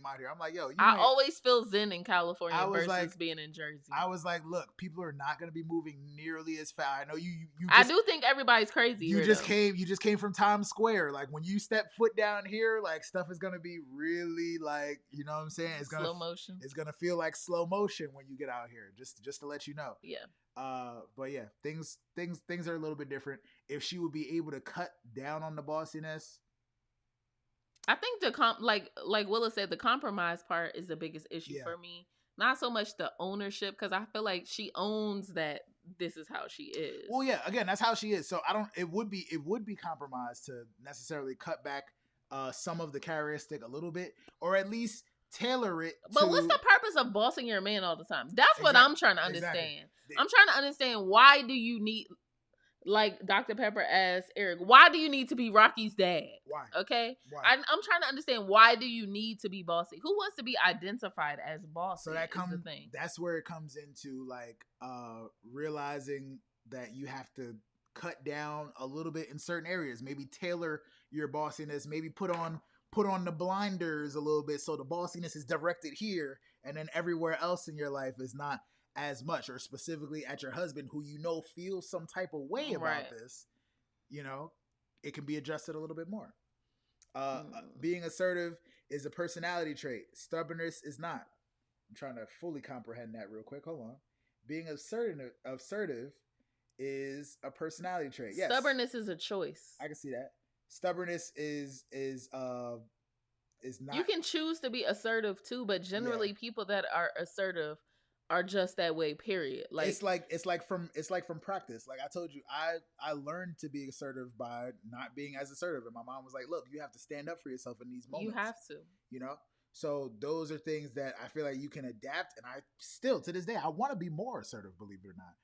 out here, I'm like, yo, you I might. always feel zen in I California was like, versus being in Jersey. I was like, look, people are not going to be moving nearly as fast. I know you I just do think everybody's crazy you here, just though. came from Times Square. Like when you step foot down here, like stuff is going to be really like, you know what I'm saying? Slow motion. It's going to feel like slow motion when you get out here. Just to let you know. Yeah. But yeah, things are a little bit different. If she would be able to cut down on the bossiness, I think like Willa said, the compromise part is the biggest issue for me. Not so much the ownership, because I feel like she owns that this is how she is. Well, yeah, again, that's how she is. So I don't. It would be compromised to necessarily cut back some of the characteristic a little bit, or at least tailor it. But what's the purpose of bossing your man all the time? That's what I'm trying to understand. Exactly. I'm trying to understand, why do you need, like Dr. Pepper asked Eric, why do you need to be Rocky's dad? Why? Okay? Why? I'm trying to understand, why do you need to be bossy? Who wants to be identified as bossy? So the thing. That's where it comes into like realizing that you have to cut down a little bit in certain areas. Maybe tailor your bossiness. Maybe put on the blinders a little bit, so the bossiness is directed here, and then everywhere else in your life is not as much, or specifically at your husband, who you know feels some type of way about this. You know, it can be adjusted a little bit more. Being assertive is a personality trait. Stubbornness is not. I'm trying to fully comprehend that real quick. Hold on. Being assertive is a personality trait. Yes. Stubbornness is a choice. I can see that. Stubbornness is not. You can choose to be assertive too, but generally people that are assertive are just that way, period. Like it's like from practice. Like I told you, I learned to be assertive by not being as assertive, and my mom was like, look, you have to stand up for yourself in these moments. You have to, you know. So those are things that I feel like you can adapt, and I still to this day I want to be more assertive, believe it or not.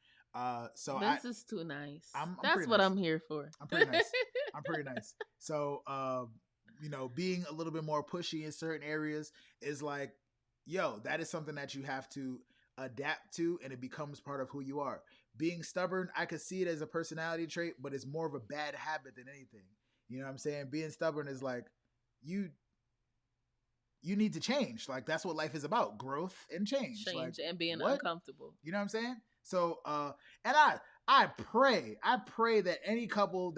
So Vince is too nice. That's what nice. I'm here for. I'm pretty nice. I'm pretty nice. So you know, being a little bit more pushy in certain areas is like, yo, that is something that you have to adapt to, and it becomes part of who you are. Being stubborn, I could see it as a personality trait, but it's more of a bad habit than anything. You know what I'm saying? Being stubborn is like, you need to change. Like that's what life is about: growth and change. Like, and being uncomfortable. You know what I'm saying? So and I pray that any couple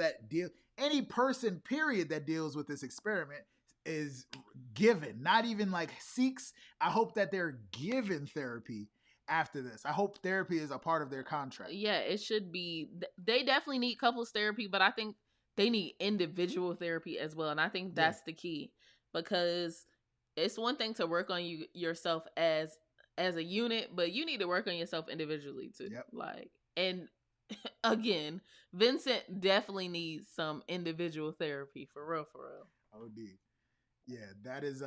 any person period that deals with this experiment is given, not even like seeks. I hope that they're given therapy after this. I hope therapy is a part of their contract. Yeah, it should be. They definitely need couples therapy, but I think they need individual therapy as well. And I think that's the key, because it's one thing to work on yourself as a unit, but you need to work on yourself individually too. Yep. Like, and again, Vincent definitely needs some individual therapy for real. OD. Yeah, that is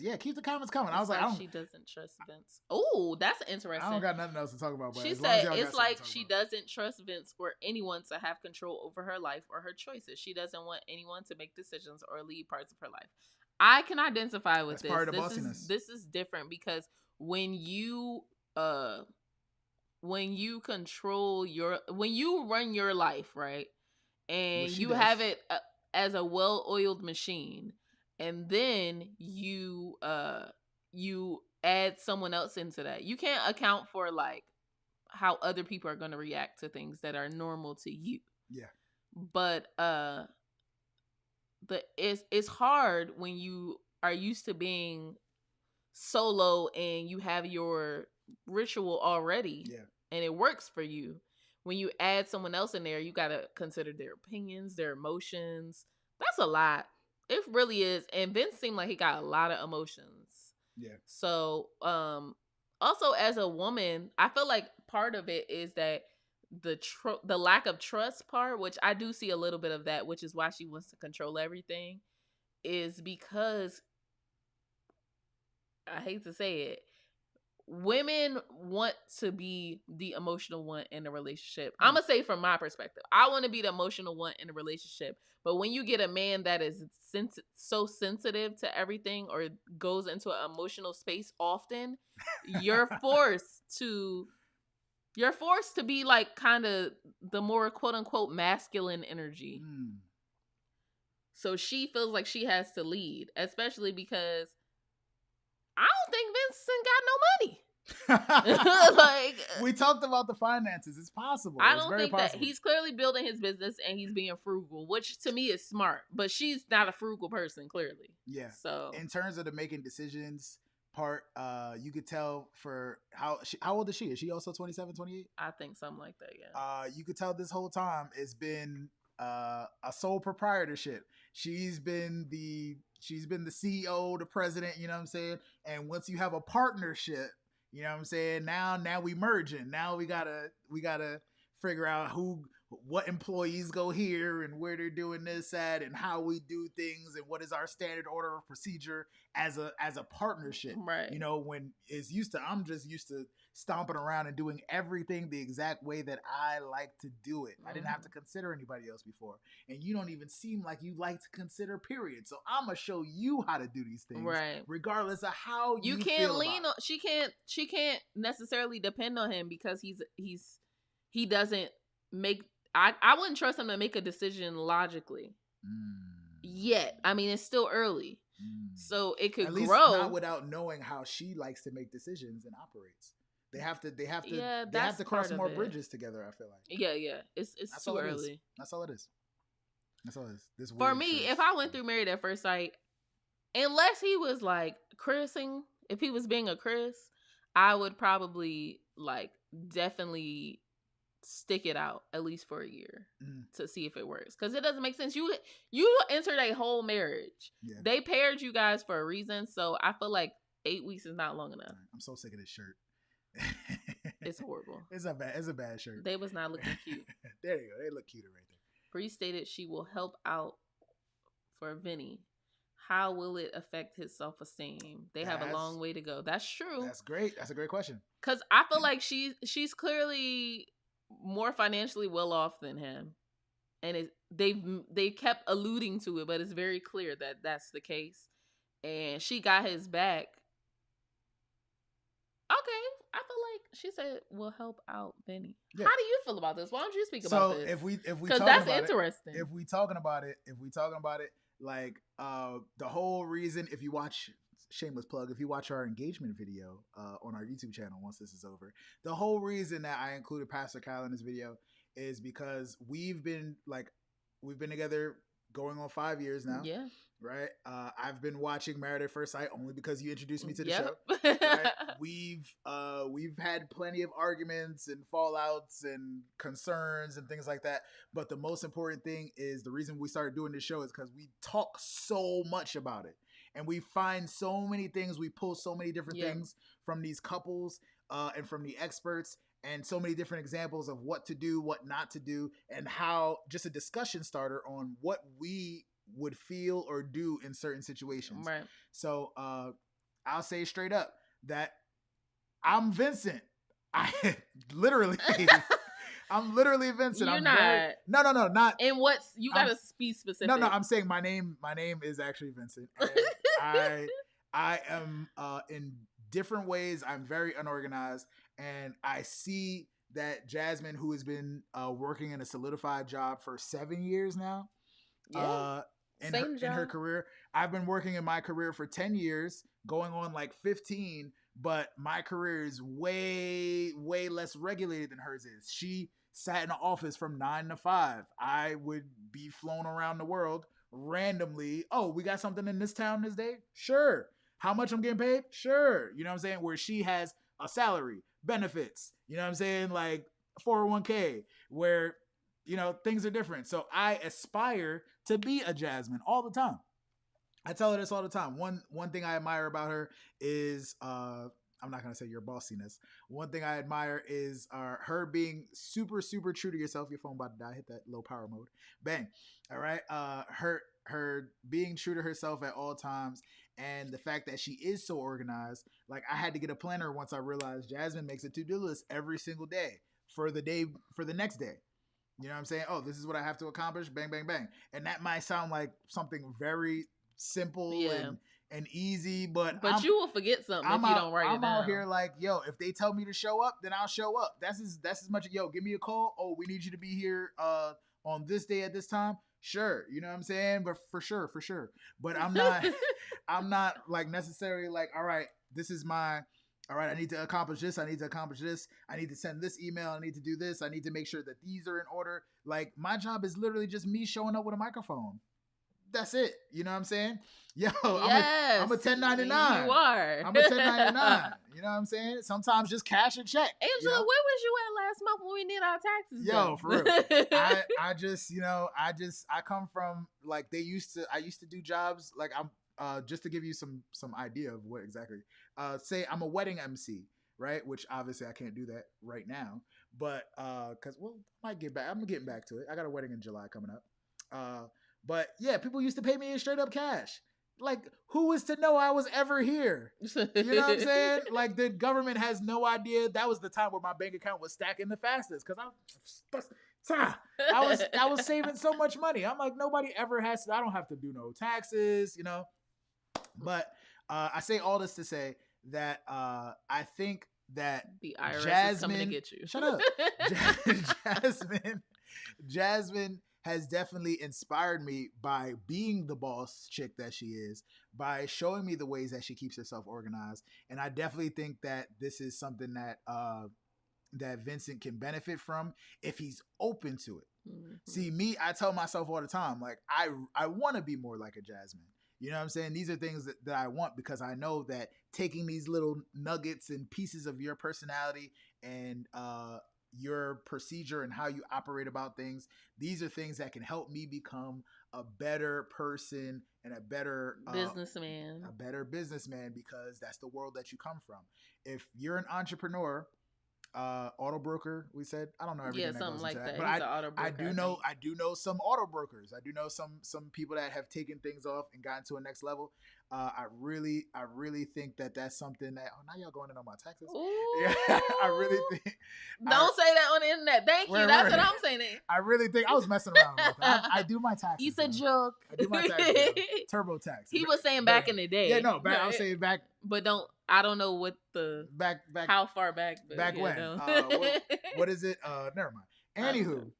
yeah. Keep the comments coming. I was like, she doesn't trust Vince. Oh, that's interesting. I don't got nothing else to talk about. But she said it's like she doesn't trust Vince or anyone to have control over her life or her choices. She doesn't want anyone to make decisions or lead parts of her life. I can identify with this. Part of the bossiness. This is different, because when you control when you run your life, right, and you have it as a well-oiled machine, and then you add someone else into that, you can't account for like how other people are going to react to things that are normal to you. Yeah. But it's hard when you are used to being solo and you have your ritual already, and it works for you. When you add someone else in there, you got to consider their opinions, their emotions. That's a lot. It really is. And Vince seemed like he got a lot of emotions. Yeah. So, also as a woman, I feel like part of it is that the lack of trust part, which I do see a little bit of that, which is why she wants to control everything, is because, I hate to say it, women want to be the emotional one in a relationship. I'm going to say from my perspective, I want to be the emotional one in a relationship. But when you get a man that is so sensitive to everything, or goes into an emotional space often, you're forced to be like kind of the more quote unquote masculine energy. So she feels like she has to lead, especially because I don't think Vincent got no money. Like, we talked about the finances. It's possible. I It's don't very think that possible. he's clearly building his business and he's being frugal, which to me is smart. But she's not a frugal person, clearly. Yeah. So in terms of the making decisions part, you could tell for how old is she? Is she also 27, 28? I think something like that. Yeah. You could tell this whole time it's been a sole proprietorship. She's been the CEO, the president, you know what I'm saying? And once you have a partnership, you know what I'm saying? Now we merging. Now we gotta figure out what employees go here and where they're doing this at and how we do things and what is our standard order of procedure as a partnership. Right. You know, when I'm just used to stomping around and doing everything the exact way that I like to do it. I didn't have to consider anybody else before. And you don't even seem like you like to consider, period. So I'm going to show you how to do these things, right, regardless of how you can't feel lean about on she can't necessarily depend on him because he doesn't make I wouldn't trust him to make a decision logically yet. I mean, it's still early. So it could At least grow. not without knowing how she likes to make decisions and operates. They have to cross more bridges together, I feel like. Yeah. It's too early. That's all it is. That's all it is. This For me, if I went through Married at First Sight, unless he was like Chrising, if he was being a Chris, I would probably like definitely stick it out at least for a year to see if it works, because it doesn't make sense. You entered a whole marriage. Yeah. They paired you guys for a reason, so I feel like 8 weeks is not long enough. I'm so sick of this shirt. It's horrible. It's a bad shirt. They was not looking cute. There you go. They look cuter right there. Bree stated she will help out for Vinny. How will it affect his self-esteem? They have a long way to go. That's true. That's great. That's a great question. Because I feel like she's clearly more financially well off than him, and they kept alluding to it, but it's very clear that that's the case. And she got his back. Okay, I feel like she said will help out Benny. Yeah. How do you feel about this? Why don't you speak about this? If we because that's interesting. If we talking about it, like the whole reason, if you watch, shameless plug, if you watch our engagement video on our YouTube channel once this is over, the whole reason that I included Pastor Kyle in this video is because we've been together going on 5 years now. Yeah. Right. I've been watching Married at First Sight only because you introduced me to the show. Right? We've had plenty of arguments and fallouts and concerns and things like that. But the most important thing is the reason we started doing this show is because we talk so much about it. And we find so many things. We pull so many different things from these couples and from the experts, and so many different examples of what to do, what not to do, and how just a discussion starter on what we would feel or do in certain situations. Right. So I'll say straight up that I'm Vincent. I'm literally Vincent. You're not. No, not. And what's you gotta be specific. No, I'm saying my name is actually Vincent. And I am in different ways. I'm very unorganized, and I see that Jasmine, who has been working in a solidified job for 7 years now. Yeah. In her career. I've been working in my career for 10 years, going on like 15, but my career is way, way less regulated than hers is. She sat in the office from 9 to 5. I would be flown around the world randomly. Oh, we got something in this town this day? Sure. How much I'm getting paid? Sure. You know what I'm saying? Where she has a salary, benefits, you know what I'm saying? Like 401k, where things are different. So I aspire to be a Jasmine all the time. I tell her this all the time. One thing I admire about her is, I'm not going to say your bossiness. One thing I admire is her being super, super true to yourself. Your phone about to die. Hit that low power mode. Bang. All right. Her being true to herself at all times. And the fact that she is so organized. Like, I had to get a planner once I realized Jasmine makes a to-do list every single day for the next day. You know what I'm saying? Oh, this is what I have to accomplish. Bang, bang, bang. And that might sound like something very simple and easy, but you will forget something if you don't write it down. I'm out here like, yo, if they tell me to show up, then I'll show up. That's as much. Yo, give me a call. Oh, we need you to be here on this day at this time. sure, you know what I'm saying? But for sure, for sure. But I'm not I'm not like necessarily like, all right, this is my all right, I need to accomplish this, I need to accomplish this, I need to send this email, I need to do this, I need to make sure that these are in order. Like my job is literally just me showing up with a microphone. That's it. You know what I'm saying? Yo, I'm a Yes, 1099. you are. I'm a 1099. You know what I'm saying? Sometimes just cash a check. You Angela, know? where was you at last month when we did our taxes Yo, for real. done? I just, I come from like I used to do jobs like I'm just to give you some idea of what exactly. Say I'm a wedding MC, right? Which obviously I can't do that right now, but cuz well, I might get back. I'm getting back to it. I got a wedding in July coming up. But yeah, people used to pay me in straight up cash. Like, who was to know I was ever here? You know what I'm saying? Like, the government has no idea. That was the time where my bank account was stacking the fastest because I was saving so much money. I'm like, nobody ever has to. I don't have to do no taxes, you know. But I say all this to say that I think that The IRS is coming to Jasmine, get you. shut up, Jasmine has definitely inspired me by being the boss chick that she is, by showing me the ways that she keeps herself organized, and I definitely think that this is something that that Vincent can benefit from if he's open to it. Mm-hmm. See, me, I tell myself all the time, like I want to be more like a Jasmine. You know what I'm saying? These are things that I want because I know that taking these little nuggets and pieces of your personality and your procedure and how you operate about things, these are things that can help me become a better person and a better businessman because that's the world that you come from. If you're an entrepreneur, auto broker, we said, I don't know everything that goes into that, but I do know some auto brokers. I do know some people that have taken things off and gotten to a next level. I really think that that's something that now y'all going in on my taxes. Yeah, I really think don't say that on the internet. Thank you. That's what I'm saying. I really think I was messing around with that. I do my taxes. He's a joke. I do my taxes. TurboTax. He was saying back in the day. Yeah, no, I was saying back. But I don't know what the back how far back. Back when? What is it? Never mind. Anywho,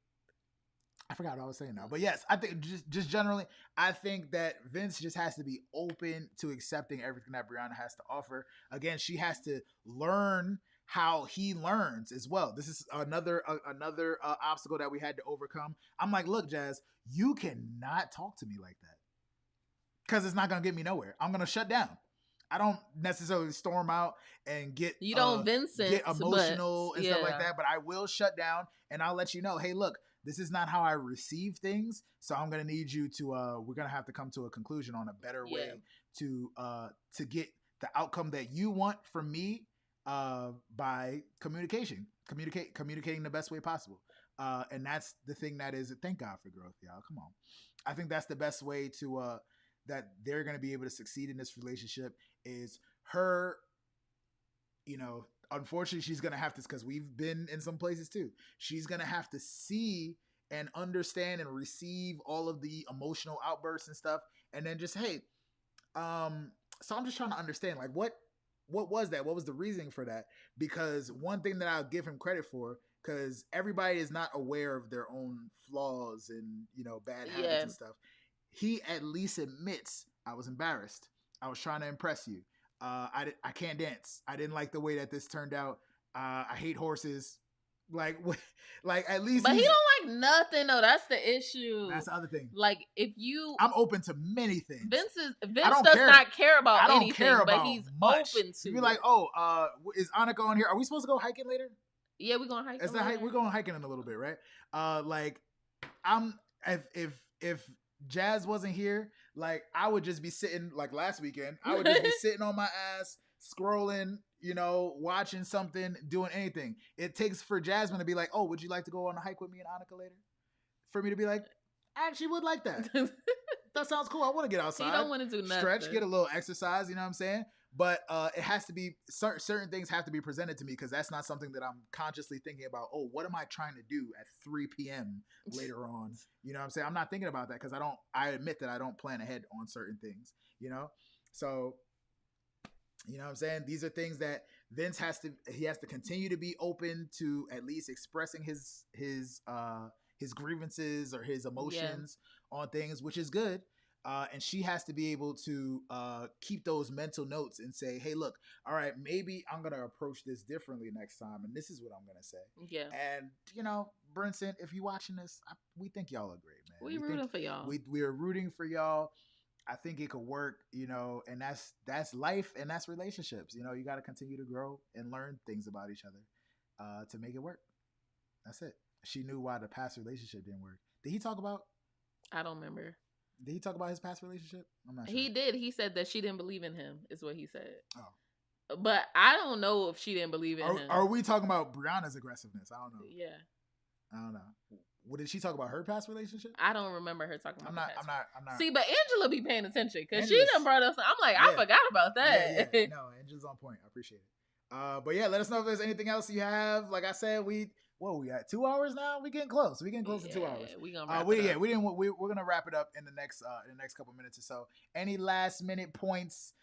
I forgot what I was saying now. But yes, I think just generally, I think that Vince just has to be open to accepting everything that Brianna has to offer. Again, she has to learn how he learns as well. This is another obstacle that we had to overcome. I'm like, look, Jazz, you cannot talk to me like that because it's not going to get me nowhere. I'm going to shut down. I don't necessarily storm out and get Vincent, get emotional and stuff like that, but I will shut down and I'll let you know, hey, look, this is not how I receive things, so I'm gonna need you to we're gonna have to come to a conclusion on a better way to get the outcome that you want from me by communicating the best way possible. And that's the thing that is, thank God for growth, y'all. Come on. I think that's the best way to that they're going to be able to succeed in this relationship is her, unfortunately she's going to have to, because we've been in some places too, she's going to have to see and understand and receive all of the emotional outbursts and stuff. And then just, hey, so I'm just trying to understand, like, what was that? What was the reasoning for that? Because one thing that I'll give him credit for, because everybody is not aware of their own flaws and, bad habits and stuff. He at least admits, I was embarrassed. I was trying to impress you. I can't dance. I didn't like the way that this turned out. I hate horses. Like at least. But he don't like nothing though. That's the issue. That's the other thing. Like if you, I'm open to many things. Vince does not care about anything. I don't care about, but he's much. open to. You'd be like, oh, is Annika on here? Are we supposed to go hiking later? Yeah, we're going hiking. We're going hiking in a little bit, right? Like I'm if Jazz wasn't here, like I would just be sitting, like last weekend, I would just be sitting on my ass, scrolling, watching something, doing anything. It takes for Jasmine to be like, oh, would you like to go on a hike with me and Annika later? For me to be like, I actually would like that. That sounds cool. I want to get outside. You don't want to do nothing. Stretch, get a little exercise, you know what I'm saying? But it has to be, certain things have to be presented to me because that's not something that I'm consciously thinking about. Oh, what am I trying to do at 3 p.m. later on? You know what I'm saying? I'm not thinking about that because I admit that I don't plan ahead on certain things, So, you know what I'm saying? These are things that Vince has to continue to be open to at least expressing his his grievances or his Yeah. emotions on things, which is good. And she has to be able to keep those mental notes and say, hey, look, all right, maybe I'm going to approach this differently next time. And this is what I'm going to say. Yeah. And, you know, Brinson, if you're watching this, we think y'all are great, man. We think rooting for y'all. we are rooting for y'all. I think it could work, you know, and that's life and that's relationships. You know, you got to continue to grow and learn things about each other to make it work. That's it. She knew why the past relationship didn't work. Did he talk about? I don't remember. Did he talk about his past relationship? I'm not sure. He did. He said that she didn't believe in him, is what he said. Oh. But I don't know if she didn't believe in him. Are we talking about Brianna's aggressiveness? I don't know. Yeah. I don't know. What did she talk about her past relationship? I don't remember her talking about. I'm not. See, but Angela be paying attention because she done brought up. I'm like, I forgot about that. Yeah. No, Angela's on point. I appreciate it. But yeah, let us know if there's anything else you have. Like I said, we got 2 hours now. We getting close. We getting close to 2 hours. We gonna wrap it up. We're gonna wrap it up in the next couple minutes or so. Any last minute points?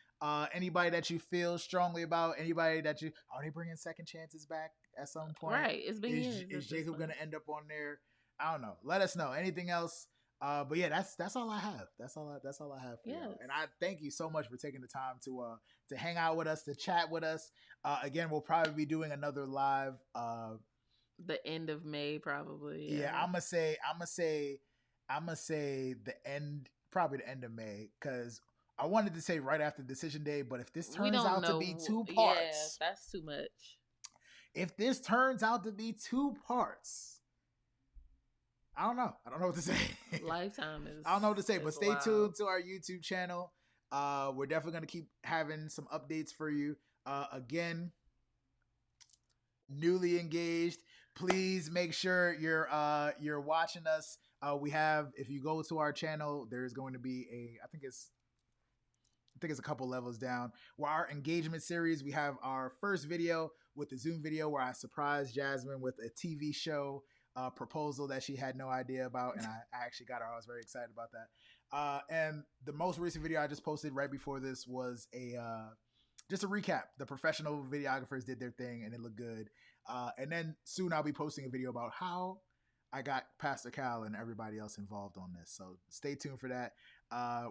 Anybody that you feel strongly about? Anybody that you are they bringing second chances back at some point? Right. It's been years. Is Jacob gonna end up on there? I don't know. Let us know. Anything else? But yeah, that's all I have. That's all I have for you. And I thank you so much for taking the time to hang out with us, to chat with us. Again, we'll probably be doing another live the end of May, probably. Yeah, I'm gonna say the end, probably the end of May, because I wanted to say right after decision day, but if this turns out to be 2 parts, that's too much. If this turns out to be 2 parts, I don't know what to say. Lifetime is. I don't know what to say, but stay tuned to our YouTube channel. We're definitely gonna keep having some updates for you. Again, newly engaged. Please make sure you're watching us. We have, if you go to our channel, there's going to be I think it's a couple levels down. Where our engagement series, we have our first video with the Zoom video where I surprised Jasmine with a TV show proposal that she had no idea about, and I actually got her. I was very excited about that. And the most recent video I just posted right before this was just a recap. The professional videographers did their thing, and it looked good. And then soon I'll be posting a video about how I got Pastor Cal and everybody else involved on this. So stay tuned for that.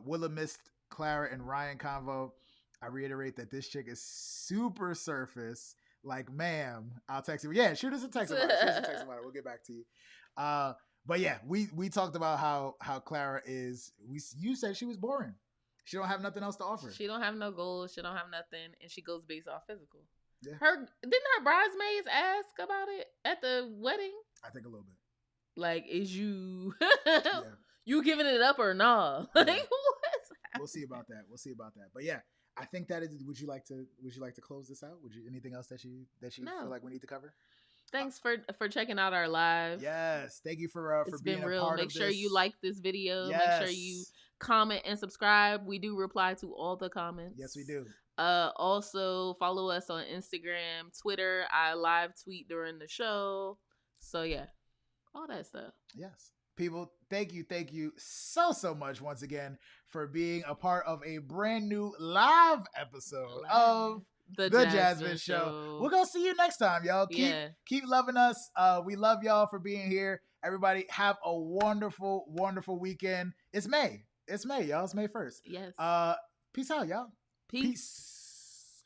Willa missed Clara and Ryan convo. I reiterate that this chick is super surface. Like, ma'am, I'll text you. Yeah, shoot us a text about it. We'll get back to you. But yeah, we talked about how Clara is. You said she was boring. She don't have nothing else to offer. She don't have no goals. She don't have nothing, and she goes based off physical. Yeah. Didn't her bridesmaids ask about it at the wedding? I think a little bit. Like, is you you giving it up or nah? Like, yeah. We'll see about that. But yeah, I think that is. Would you like to close this out? Anything else that you feel like we need to cover? Thanks for checking out our live. Yes, thank you for being been real. A part Make of sure this. you like this video. Yes. Make sure you comment and subscribe. We do reply to all the comments. Yes, we do. Also follow us on Instagram, Twitter. I live tweet during the show. So yeah, all that stuff. Yes. People, thank you so much once again for being a part of a brand new live episode of the JasVynce Show. We're gonna see you next time, y'all. Keep loving us. We love y'all for being here. Everybody have a wonderful weekend. It's May, y'all. It's May 1st. Yes. Peace out, y'all. Peace.